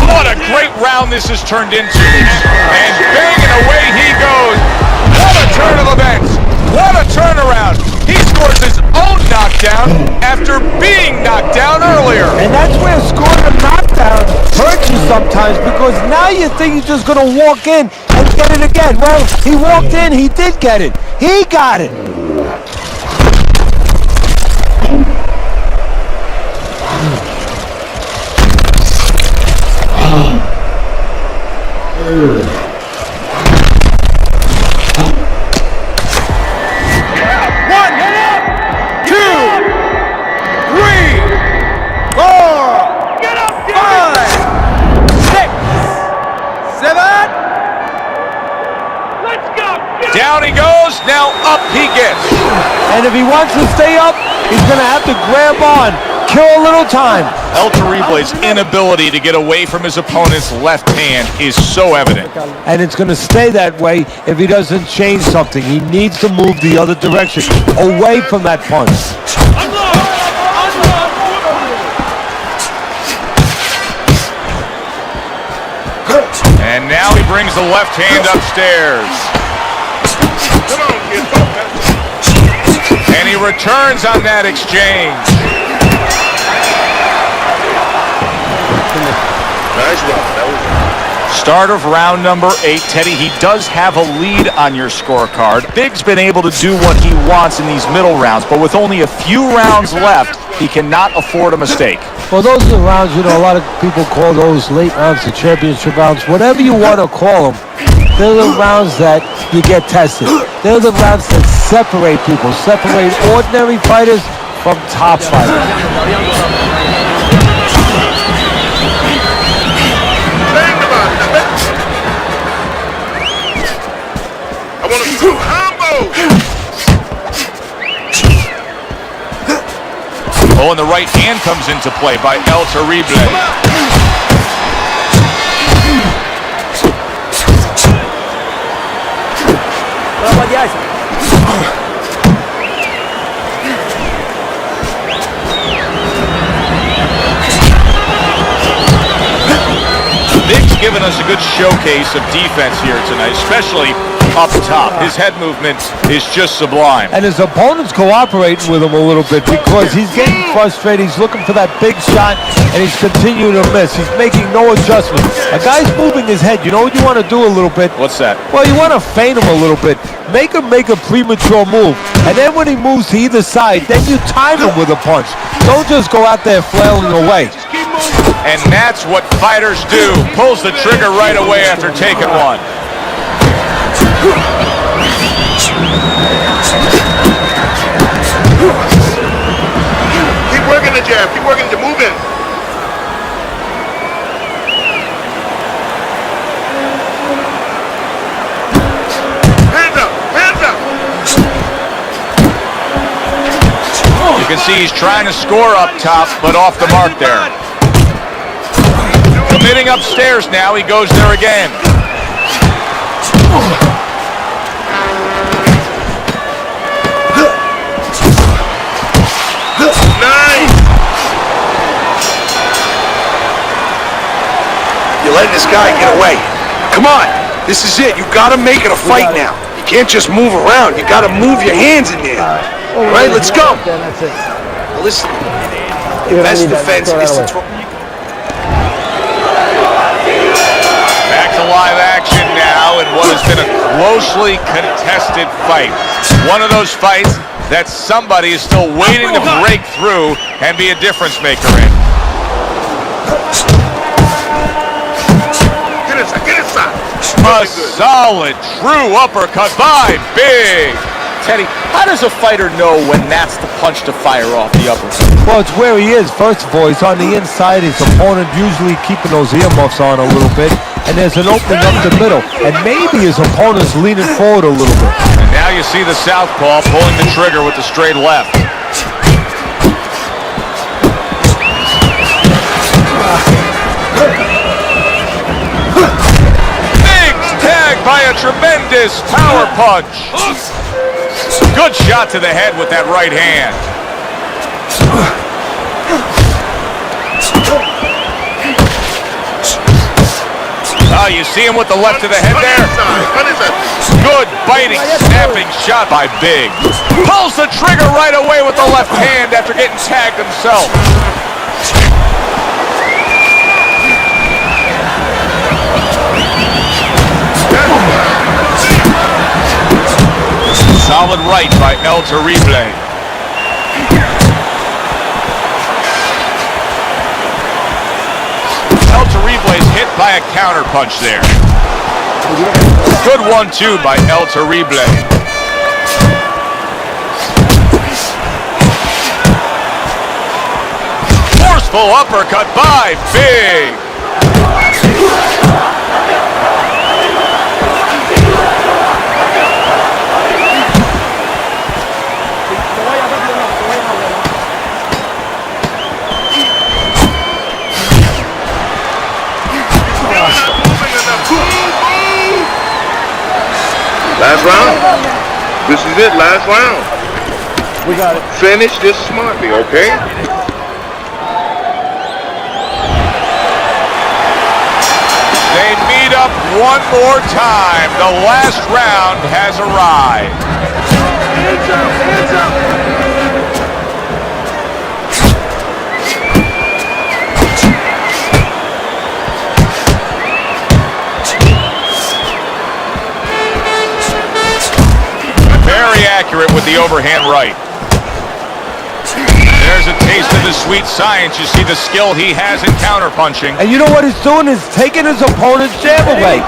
What a great round this has turned into. And banging away he goes. What a turn of events. What a turnaround. He scores his own knockdown after being knocked down earlier. And that's where scoring a knockdown hurts you sometimes, because now you think you're just going to walk in and get it again. Well, he walked in, he did get it. He got it. Down he goes, now up he gets. And if he wants to stay up, he's going to have to grab on, kill a little time. El Terrible's inability to get away from his opponent's left hand is so evident. And it's going to stay that way if he doesn't change something. He needs to move the other direction, away from that punch. And now he brings the left hand upstairs. And he returns on that exchange. Nice round. That was Start of round number 8. Teddy, he does have a lead on your scorecard. Big's been able to do what he wants in these middle rounds, but with only a few rounds left, he cannot afford a mistake. Well, those are the rounds, you know, a lot of people call those late rounds the championship rounds. Whatever you want to call them, they're the rounds that you get tested. They're the rounds that separate people, separate ordinary fighters from top fighters. I want a true combo. Oh, and the right hand comes into play by El Terrible. Big's given us a good showcase of defense here tonight, especially up top. His head movement is just sublime. And his opponent's cooperating with him a little bit because he's getting frustrated. He's looking for that big shot, and he's continuing to miss. He's making no adjustment. A guy's moving his head. You know what you want to do a little bit? What's that? Well, you want to feint him a little bit. Make him make a premature move. And then when he moves to either side, then you time him with a punch. Don't just go out there flailing away. And that's what fighters do. Pulls the trigger right away after taking one. Keep working the jab. Keep working the movement. Hands up. Hands up. You can see he's trying to score up top, but off the mark there. Committing upstairs now. He goes there again. Nice. You're letting this guy get away. Come on. This is it. You gotta make it a fight now. You can't just move around. You gotta move your hands in there. All right, let's go. Now listen, the best defense is to throw. Back to live action now in what has been a closely contested fight. One of those fights that somebody is still waiting to break through and be a difference maker in. Get inside, get inside. A solid, true uppercut by Big. Teddy, how does a fighter know when that's the punch to fire off the uppercut? Well, it's where he is. First of all, he's on the inside. His opponent usually keeping those earmuffs on a little bit. And there's an opening up the middle. And maybe his opponent's leaning forward a little bit. And now you see the southpaw pulling the trigger with the straight left. Big's tagged by a tremendous power punch. Good shot to the head with that right hand. Oh, you see him with the left to the head there? Good biting, snapping shot by Big. Pulls the trigger right away with the left hand after getting tagged himself. Solid right by El Terrible. El Terrible is hit by a counter punch there. Good 1-2 by El Terrible. Forceful uppercut by Big. Last round. This is it, last round. We got it. Finish this smartly, okay? They meet up one more time. The last round has arrived. Hands up, hands up. Very accurate with the overhand right. There's a taste of the sweet science. You see the skill he has in counterpunching. And you know what he's doing is taking his opponent's jab away.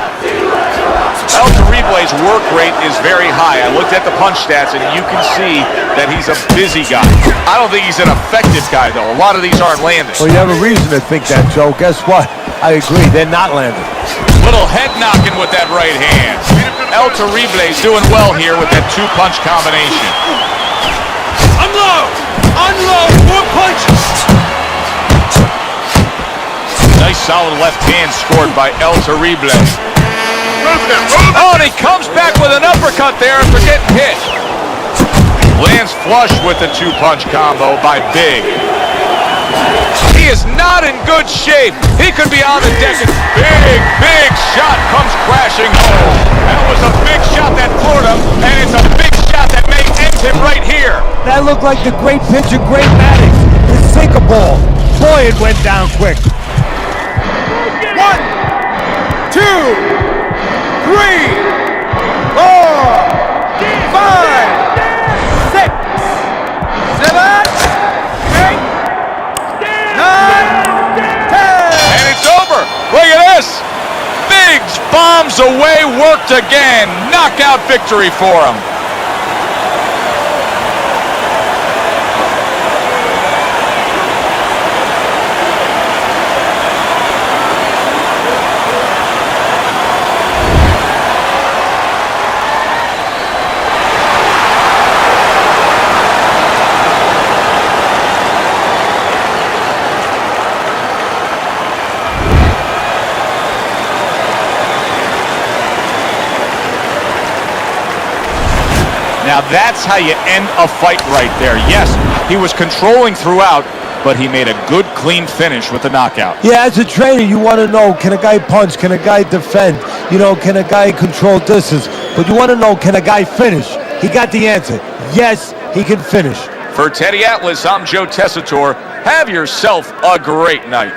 El Terrible's work rate is very high. I looked at the punch stats, and you can see that he's a busy guy. I don't think he's an effective guy, though. A lot of these aren't landing. Well, you have a reason to think that, Joe. Guess what? I agree. They're not landing. Little head knocking with that right hand. El Terrible's doing well here with that two-punch combination. Unload! Unload! More punches! Nice solid left hand scored by El Terrible. Oh, and he comes back with an uppercut there after getting hit. Lands flush with the two-punch combo by Big. He is not not in good shape. He could be on the deck. Big shot comes crashing home. That was a big shot that floored him, and it's a big shot that may end him right here. That looked like the great pitcher, Great Maddox. His sinker ball. Boy, it went down quick. 1, 2, 3, 4, 5, 6, 7, 8, 9, 10. And it's over. Look at this. Biggs bombs away, worked again. Knockout victory for him. Now that's how you end a fight right there. Yes, he was controlling throughout, but he made a good, clean finish with the knockout. Yeah, as a trainer, you want to know, can a guy punch? Can a guy defend? You know, can a guy control distance? But you want to know, can a guy finish? He got the answer. Yes, he can finish. For Teddy Atlas, I'm Joe Tessitore. Have yourself a great night.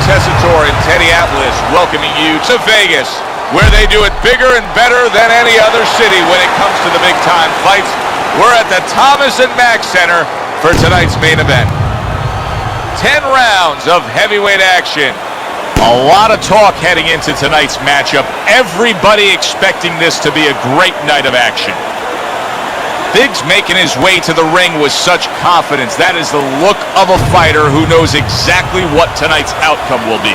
Tessitore and Teddy Atlas welcoming you to Vegas, where they do it bigger and better than any other city when it comes to the big-time fights. We're at the Thomas and Mack Center for tonight's main event. 10 rounds of heavyweight action. A lot of talk heading into tonight's matchup. Everybody expecting this to be a great night of action. Biggs making his way to the ring with such confidence. That is the look of a fighter who knows exactly what tonight's outcome will be.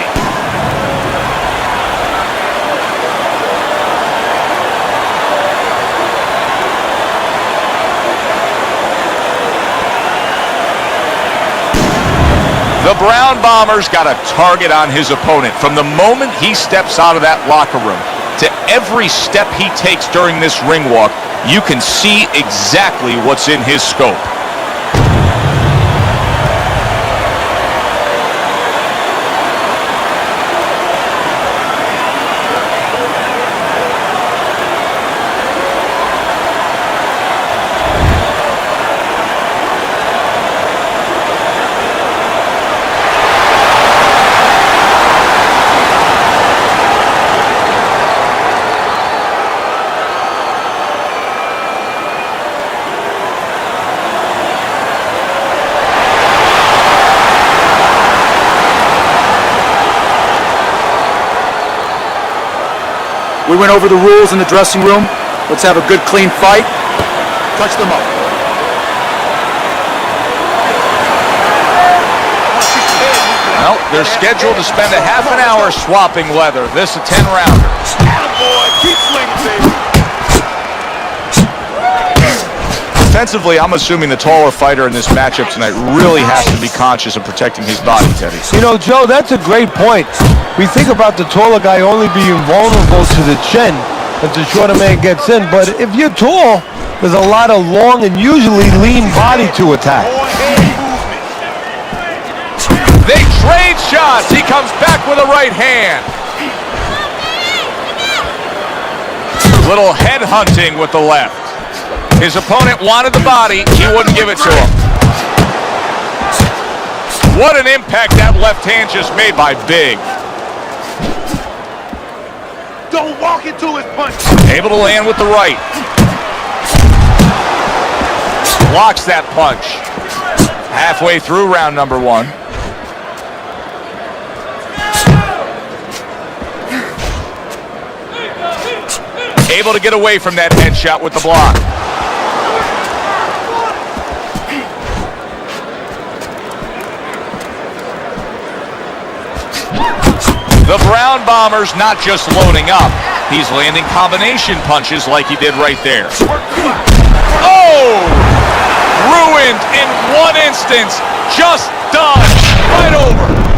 The Brown Bomber's got a target on his opponent from the moment he steps out of that locker room to every step he takes during this ring walk. You can see exactly what's in his scope. We went over the rules in the dressing room. Let's have a good, clean fight. Touch them up. Well, they're scheduled to spend a half an hour swapping leather. This a 10-rounder. Keep swinging, baby. Defensively, I'm assuming the taller fighter in this matchup tonight really has to be conscious of protecting his body, Teddy. You know, Joe, that's a great point. We think about the taller guy only being vulnerable to the chin if the shorter man gets in, but if you're tall, there's a lot of long and usually lean body to attack. They trade shots. He comes back with a right hand. Little head hunting with the left. His opponent wanted the body. He wouldn't give it to him. What an impact that left hand just made by Big. Don't walk into his punch. Able to land with the right. Blocks that punch. Halfway through round number one. Able to get away from that headshot with the block. The Brown Bomber's not just loading up, he's landing combination punches like he did right there. Oh! Ruined in one instance. Just done. Right over.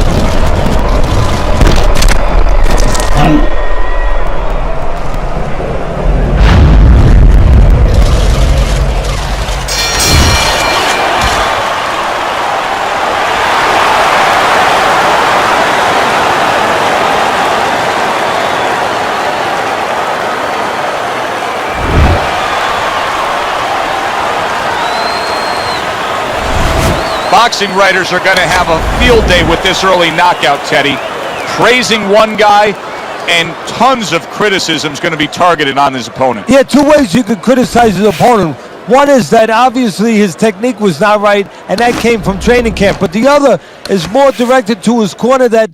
Boxing writers are going to have a field day with this early knockout, Teddy. Praising one guy and tons of criticism is going to be targeted on his opponent. Yeah, two ways you could criticize his opponent. One is that obviously his technique was not right, and that came from training camp. But the other is more directed to his corner that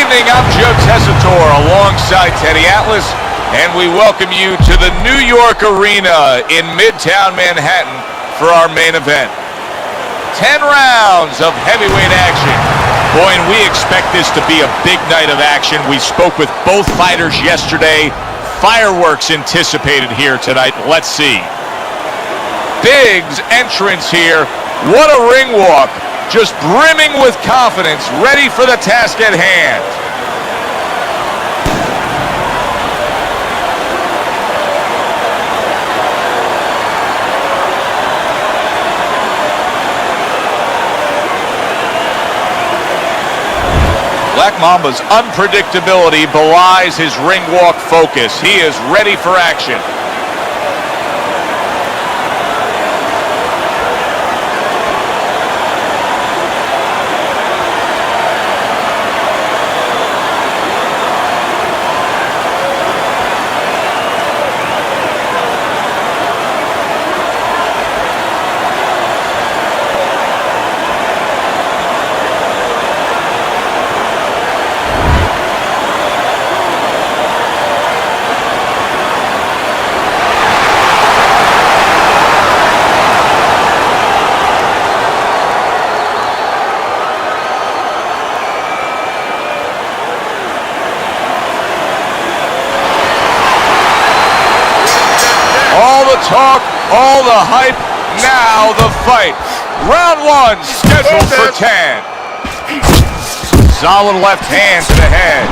evening. I'm Joe Tessitore alongside Teddy Atlas, and we welcome you to the New York Arena in Midtown Manhattan for our main event. 10 rounds of heavyweight action. Boy, and we expect this to be a big night of action. We spoke with both fighters yesterday. Fireworks anticipated here tonight. Let's see. Big's entrance here. What a ring walk. Just brimming with confidence, ready for the task at hand. Black Mamba's unpredictability belies his ring walk focus. He is ready for action. Talk, all the hype, now the fight. Round one, scheduled for 10. Solid left hand to the head.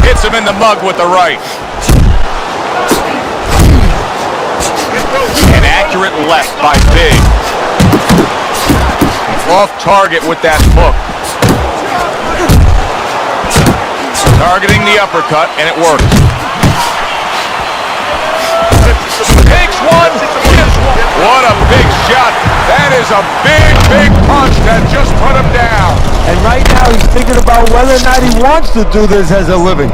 Hits him in the mug with the right. An accurate left by Big. Off target with that hook. Targeting the uppercut, and it works. Takes one, gives one. What a big shot. That is a big, big punch that just put him down. And right now he's thinking about whether or not he wants to do this as a living.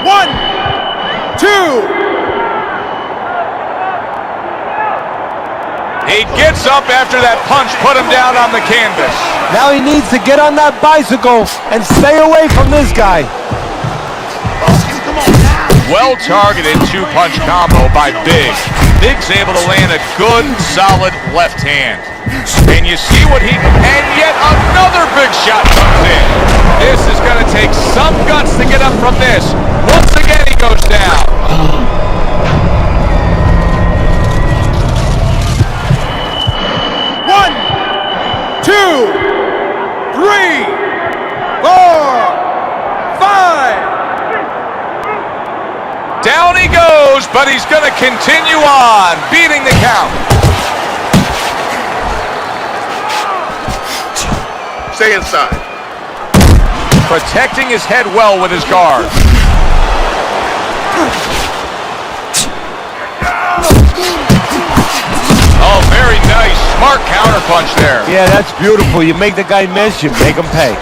One, two. He gets up after that punch put him down on the canvas. Now he needs to get on that bicycle and stay away from this guy. Well-targeted two-punch combo by Big. Big's able to land a good, solid left hand. And you see what and yet another big shot comes in. This is going to take some guts to get up from this. Once again, he goes down. One, two, three, four, five. Down he goes, but he's going to continue on, beating the count. Stay inside. Protecting his head well with his guard. Oh, very nice. Smart counterpunch there. Yeah, that's beautiful. You make the guy miss, you make him pay.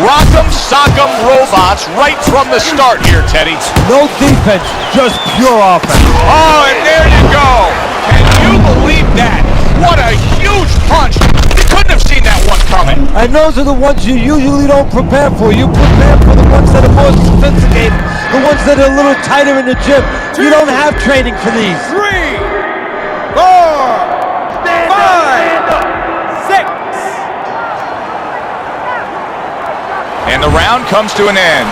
Rock'em sock'em robots right from the start here, Teddy. No defense, just pure offense. Oh, and there you go. Can you believe that? What a huge punch. You couldn't have seen that one coming. And those are the ones you usually don't prepare for. You prepare for the ones that are more sophisticated, the ones that are a little tighter in the gym. You don't have training for these. 3, 4, 5, 6. And the round comes to an end.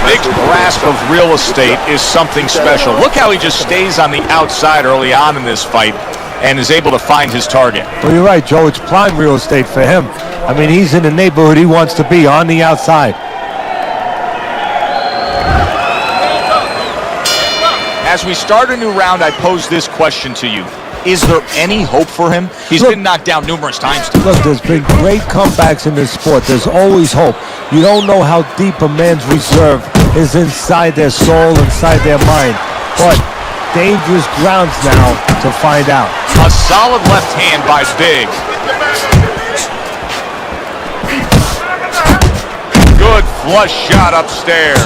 Big's grasp of real estate is something special. Look how he just stays on the outside early on in this fight and is able to find his target. Well, you're right, Joe. It's prime real estate for him. I mean, he's in the neighborhood he wants to be, on the outside. As we start a new round, I pose this question to you. Is there any hope for him? He's been knocked down numerous times. Look, there's been great comebacks in this sport. There's always hope. You don't know how deep a man's reserve is inside their soul, inside their mind. But dangerous grounds now to find out. A solid left hand by Big. Good flush shot upstairs.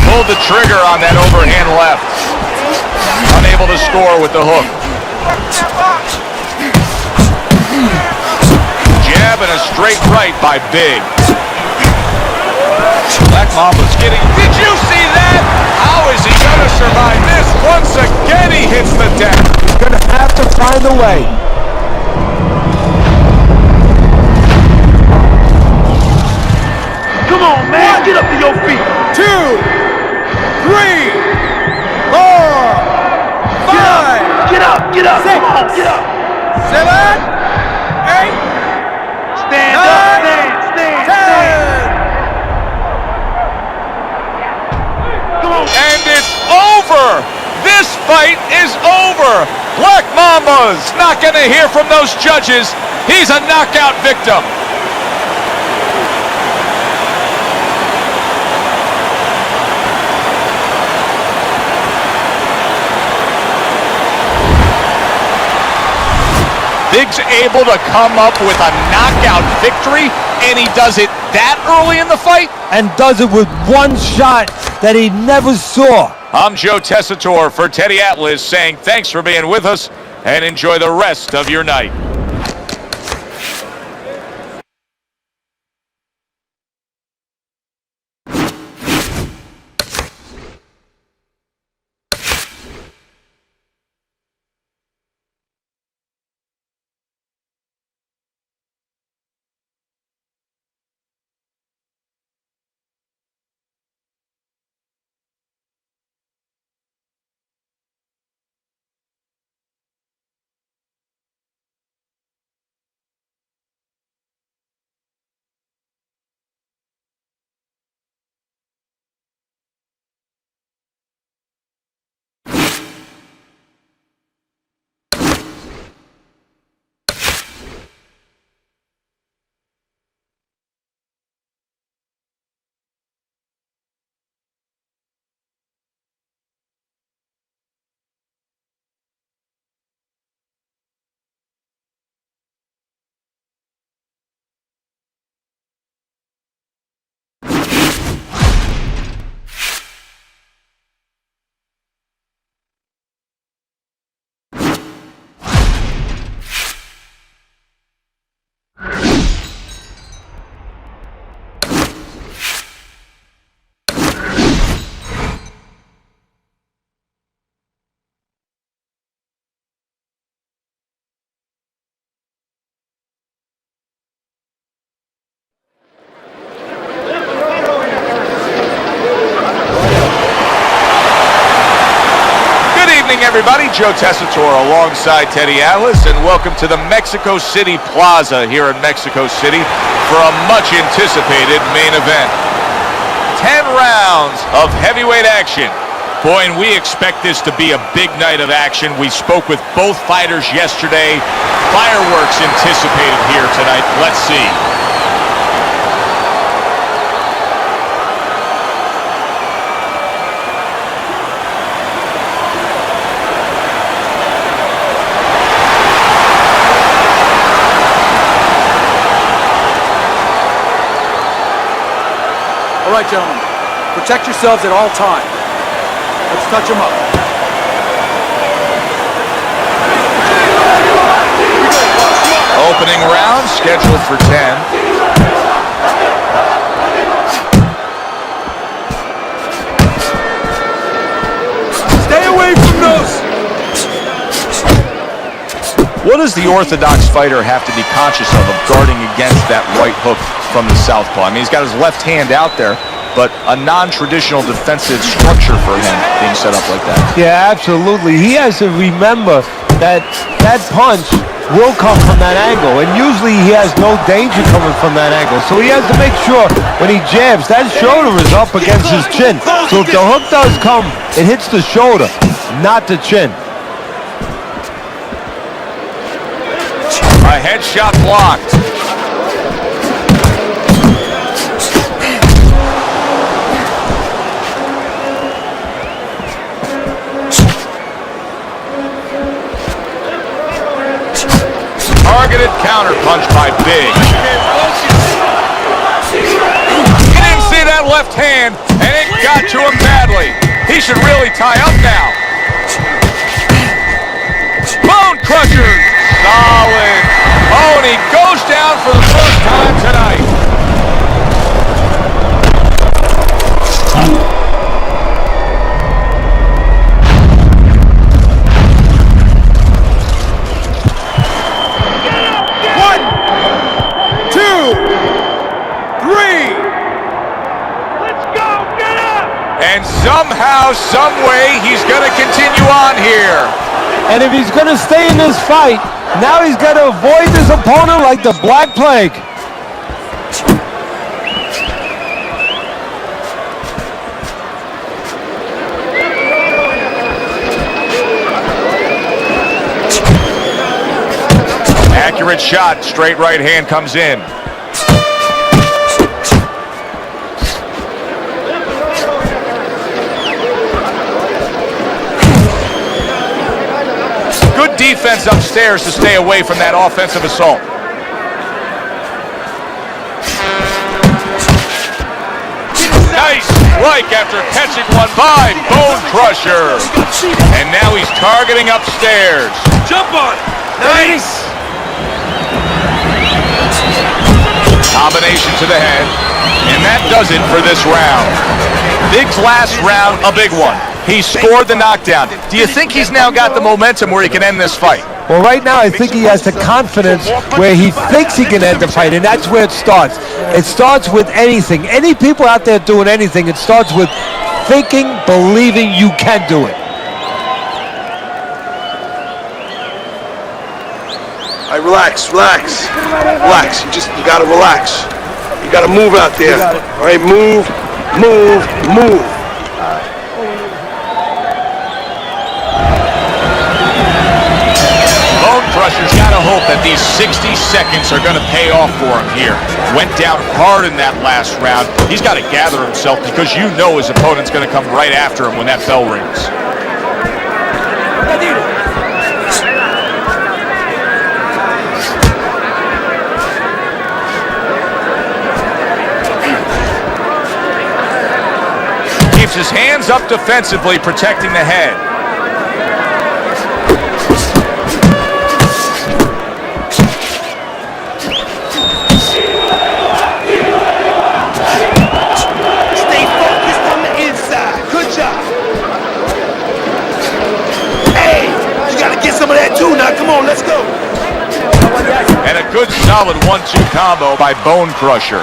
Pulled the trigger on that overhand left. Unable to score with the hook. Jab and a straight right by Big. Black Mamba's getting... Did you see that? How is he going to survive this? Once again he hits the deck. He's going to have to find a way. Come on, man. Get up to your feet. 2, 3, 4, 5. Get up. Get up. 6. Come on, get up. 7, 8, Stand 9, up. Stand. 10. Come on. And it's over. This fight is over. Black Mamba's not going to hear from those judges. He's a knockout victim. Big's able to come up with a knockout victory, and he does it that early in the fight? And does it with one shot that he never saw. I'm Joe Tessitore for Teddy Atlas saying thanks for being with us and enjoy the rest of your night. Everybody, Joe Tessitore alongside Teddy Atlas, and welcome to the Mexico City Plaza here in Mexico City for a much-anticipated main event. 10 rounds of heavyweight action. Boy, and we expect this to be a big night of action. We spoke with both fighters yesterday. Fireworks anticipated here tonight. Let's see. All right, gentlemen. Protect yourselves at all times. Let's touch them up. Opening round scheduled for 10. Stay away from those! What does the orthodox fighter have to be conscious of guarding against that right hook from the southpaw? I mean, he's got his left hand out there, but a non-traditional defensive structure for him being set up like that. Yeah, absolutely. He has to remember that that punch will come from that angle, and usually he has no danger coming from that angle. So he has to make sure when he jabs, that shoulder is up against his chin. So if the hook does come, it hits the shoulder, not the chin. A headshot blocked. targeted counterpunch by Big. He didn't see that left hand, and it got to him badly. He should really tie up now. Bone crusher, solid. Oh, and he goes down for the first time tonight. And somehow, some way, he's going to continue on here. And if he's going to stay in this fight, now he's got to avoid his opponent like the Black Plague. Accurate shot, straight right hand comes in. Good defense upstairs to stay away from that offensive assault. Nice strike after catching one by Bone Crusher. And now he's targeting upstairs. Jump on it. Nice. Combination to the head. And that does it for this round. Big's last round, a big one. He scored the knockdown. Do you think he's now got the momentum where he can end this fight? Well, right now, I think he has the confidence where he thinks he can end the fight, and that's where it starts. It starts with anything. Any people out there doing anything, it starts with thinking, believing you can do it. All right, relax. You gotta relax. You gotta move out there. All right, move. Crusher's got to hope that these 60 seconds are going to pay off for him here. Went down hard in that last round. He's got to gather himself because you know his opponent's going to come right after him when that bell rings. Keeps his hands up defensively, protecting the head. Come on, let's go. And a good solid 1-2 combo by Bone Crusher.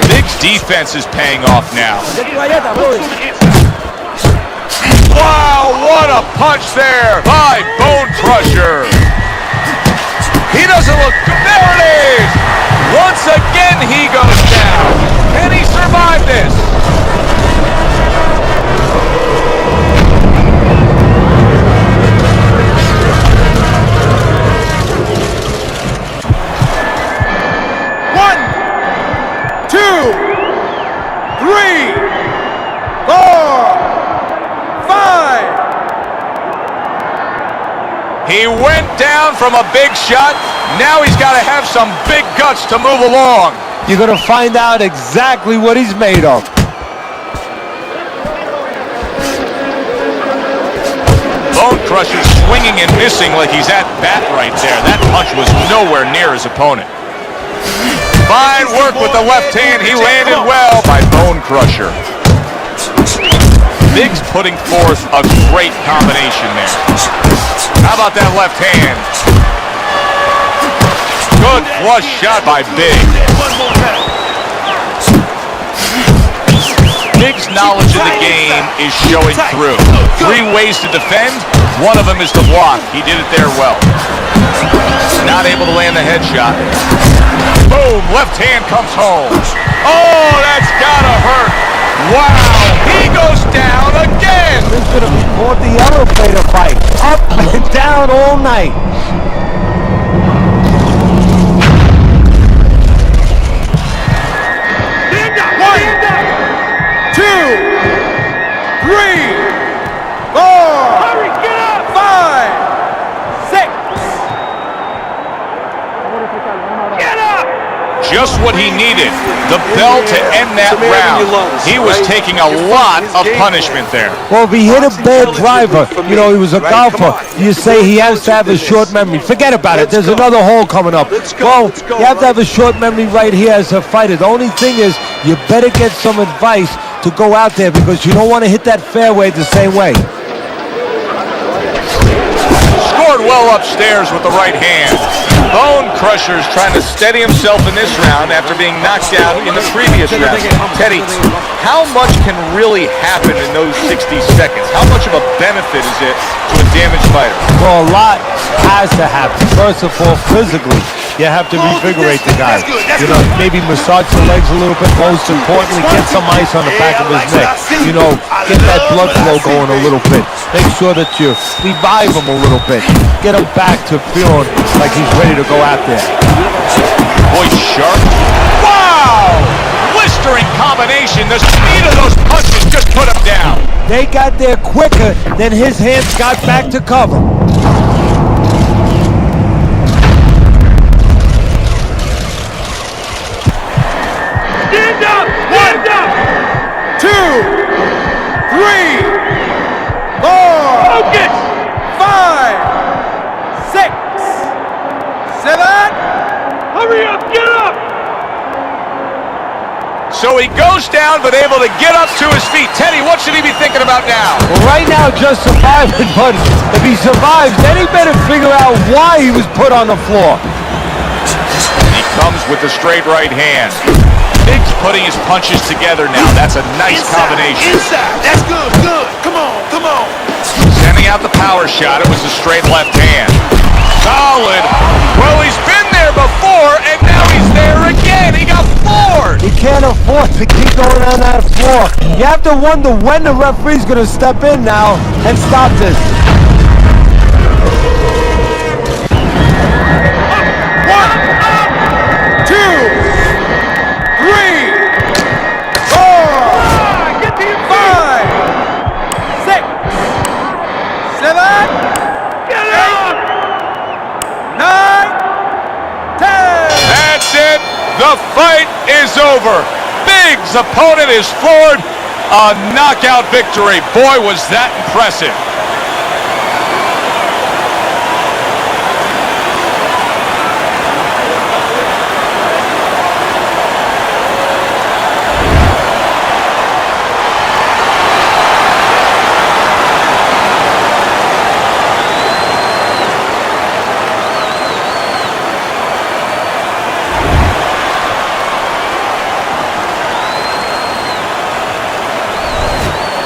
Big's defense is paying off now. Wow, what a punch there by Bone Crusher. He doesn't look good. There it is. Once again, he goes down. Can he survive this? One, 2, 3, 4, 5. He went down from a big shot. Now he's got to have some big guts to move along. You're going to find out exactly what he's made of. Bone Crusher swinging and missing like he's at bat right there. That punch was nowhere near his opponent. Fine work with the left hand. He landed well by Bone Crusher. Big's putting forth a great combination there. How about that left hand? Good flush shot by Big. Big's knowledge of the game is showing through. 3 ways to defend. One of them is to block. He did it there well. Not able to land the headshot. Boom! Left hand comes home. Oh, that's gotta hurt. Wow! He goes down again. This could have fought the elevator fight. Up and down all night. 1, 2, 3. just what he needed. The bell to end that round. He was taking a lot of punishment there. Well, if he hit a bad driver, you know, he was a golfer, you say he has to have a short memory. Forget about it. There's another hole coming up. Well, you have to have a short memory right here as a fighter. The only thing is, you better get some advice to go out there because you don't want to hit that fairway the same way. Scored well upstairs with the right hand. Bone Crusher's trying to steady himself in this round after being knocked out in the previous round. Teddy, how much can really happen in those 60 seconds? How much of a benefit is it to a damaged fighter? Well, a lot has to happen. First of all, physically, you have to revigorate the guy. You know, maybe massage the legs a little bit. Most importantly, get some ice on the back of his neck. You know, get that blood flow going a little bit. Make sure that you revive him a little bit. Get him back to feeling like he's ready to go out there. Boy, sharp. Wow! Blistering combination. The speed of those punches just put him down. They got there quicker than his hands got back to cover. Stand up! Stand up! 2, 3, 4, focus! 5, 6, 7. Hurry up! Get up! So he goes down, but able to get up to his feet. Teddy, what should he be thinking about now? Well, right now, just surviving, but if he survives, then he better figure out why he was put on the floor. He comes with the straight right hand. Big's putting his punches together now. That's a nice combination. Inside. That's good. Good. Come on. Come on. Sending out the power shot. It was a straight left hand. Solid. Well, he's been there before, and now he's there again. He got floored. He can't afford to keep going on that floor. You have to wonder when the referee's going to step in now and stop this. The fight is over. Big's opponent is floored. A knockout victory. Boy, was that impressive.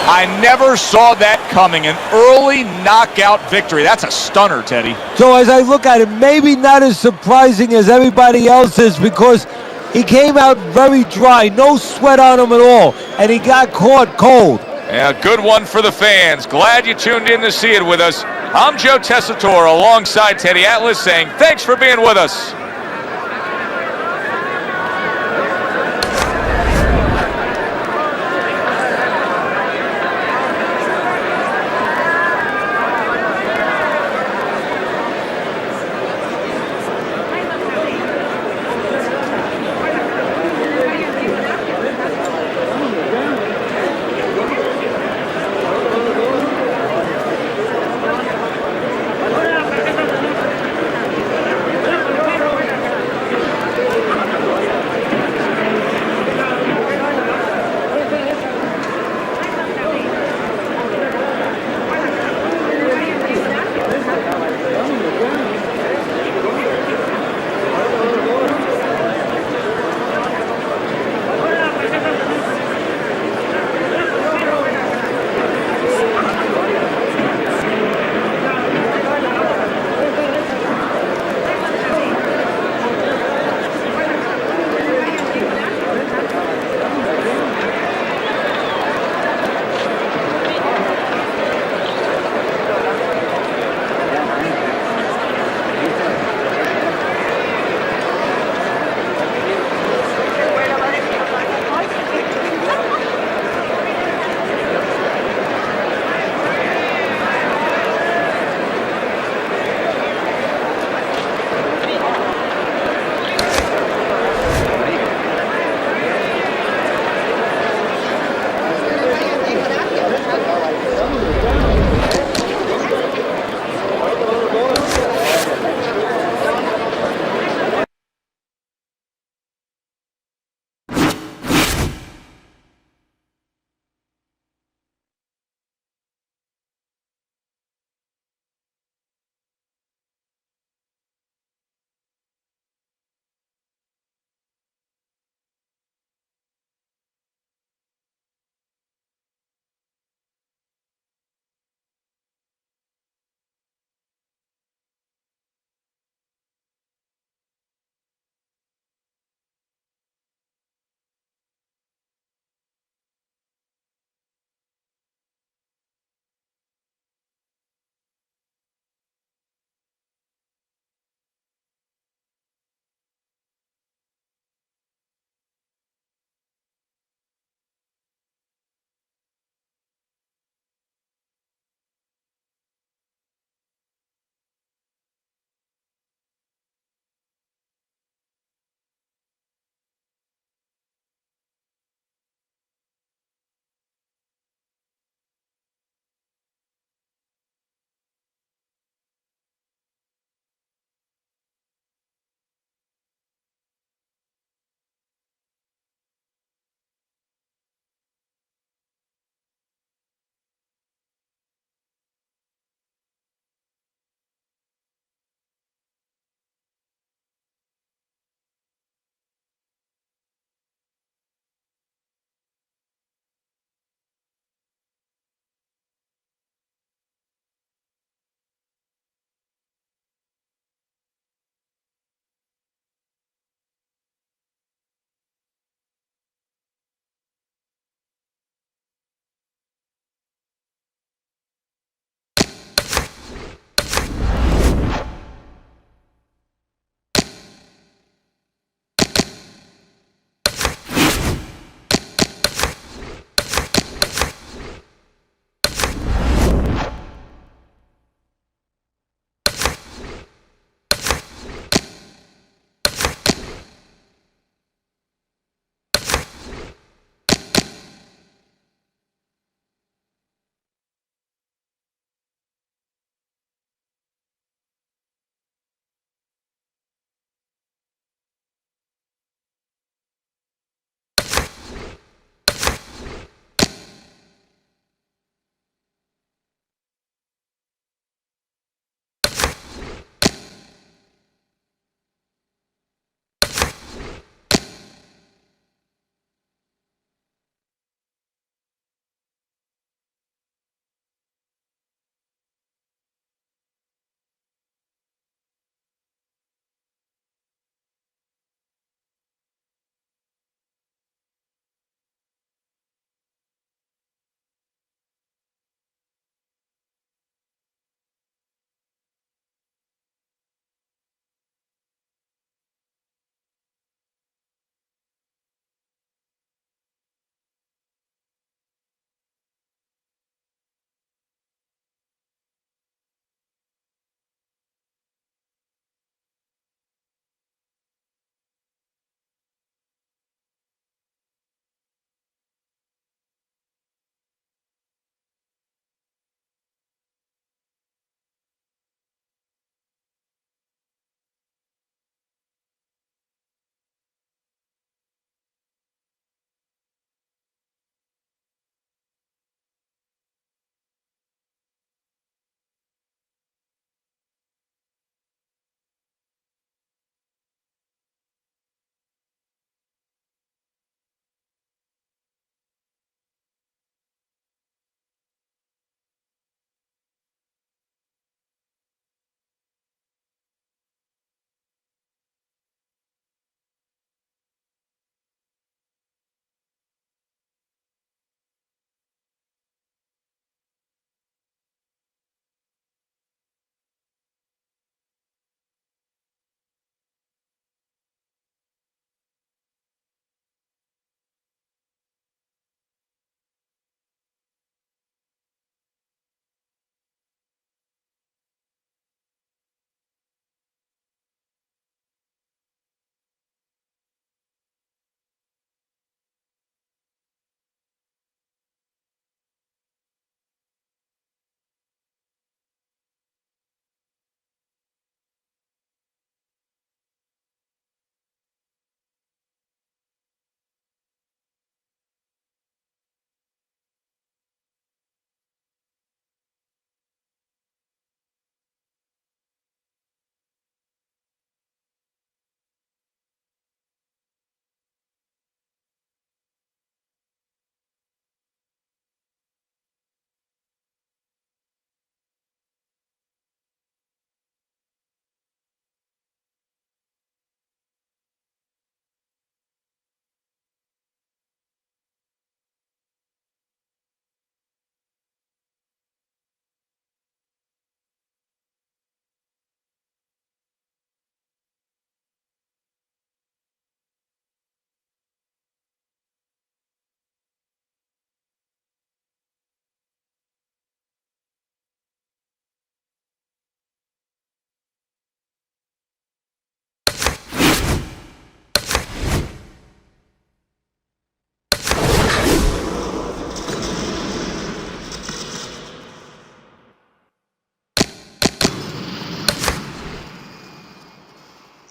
I never saw that coming. An early knockout victory. That's a stunner, Teddy. So as I look at it, maybe not as surprising as everybody else is because he came out very dry, no sweat on him at all, and he got caught cold. Yeah, good one for the fans. Glad you tuned in to see it with us. I'm Joe Tessitore alongside Teddy Atlas saying thanks for being with us.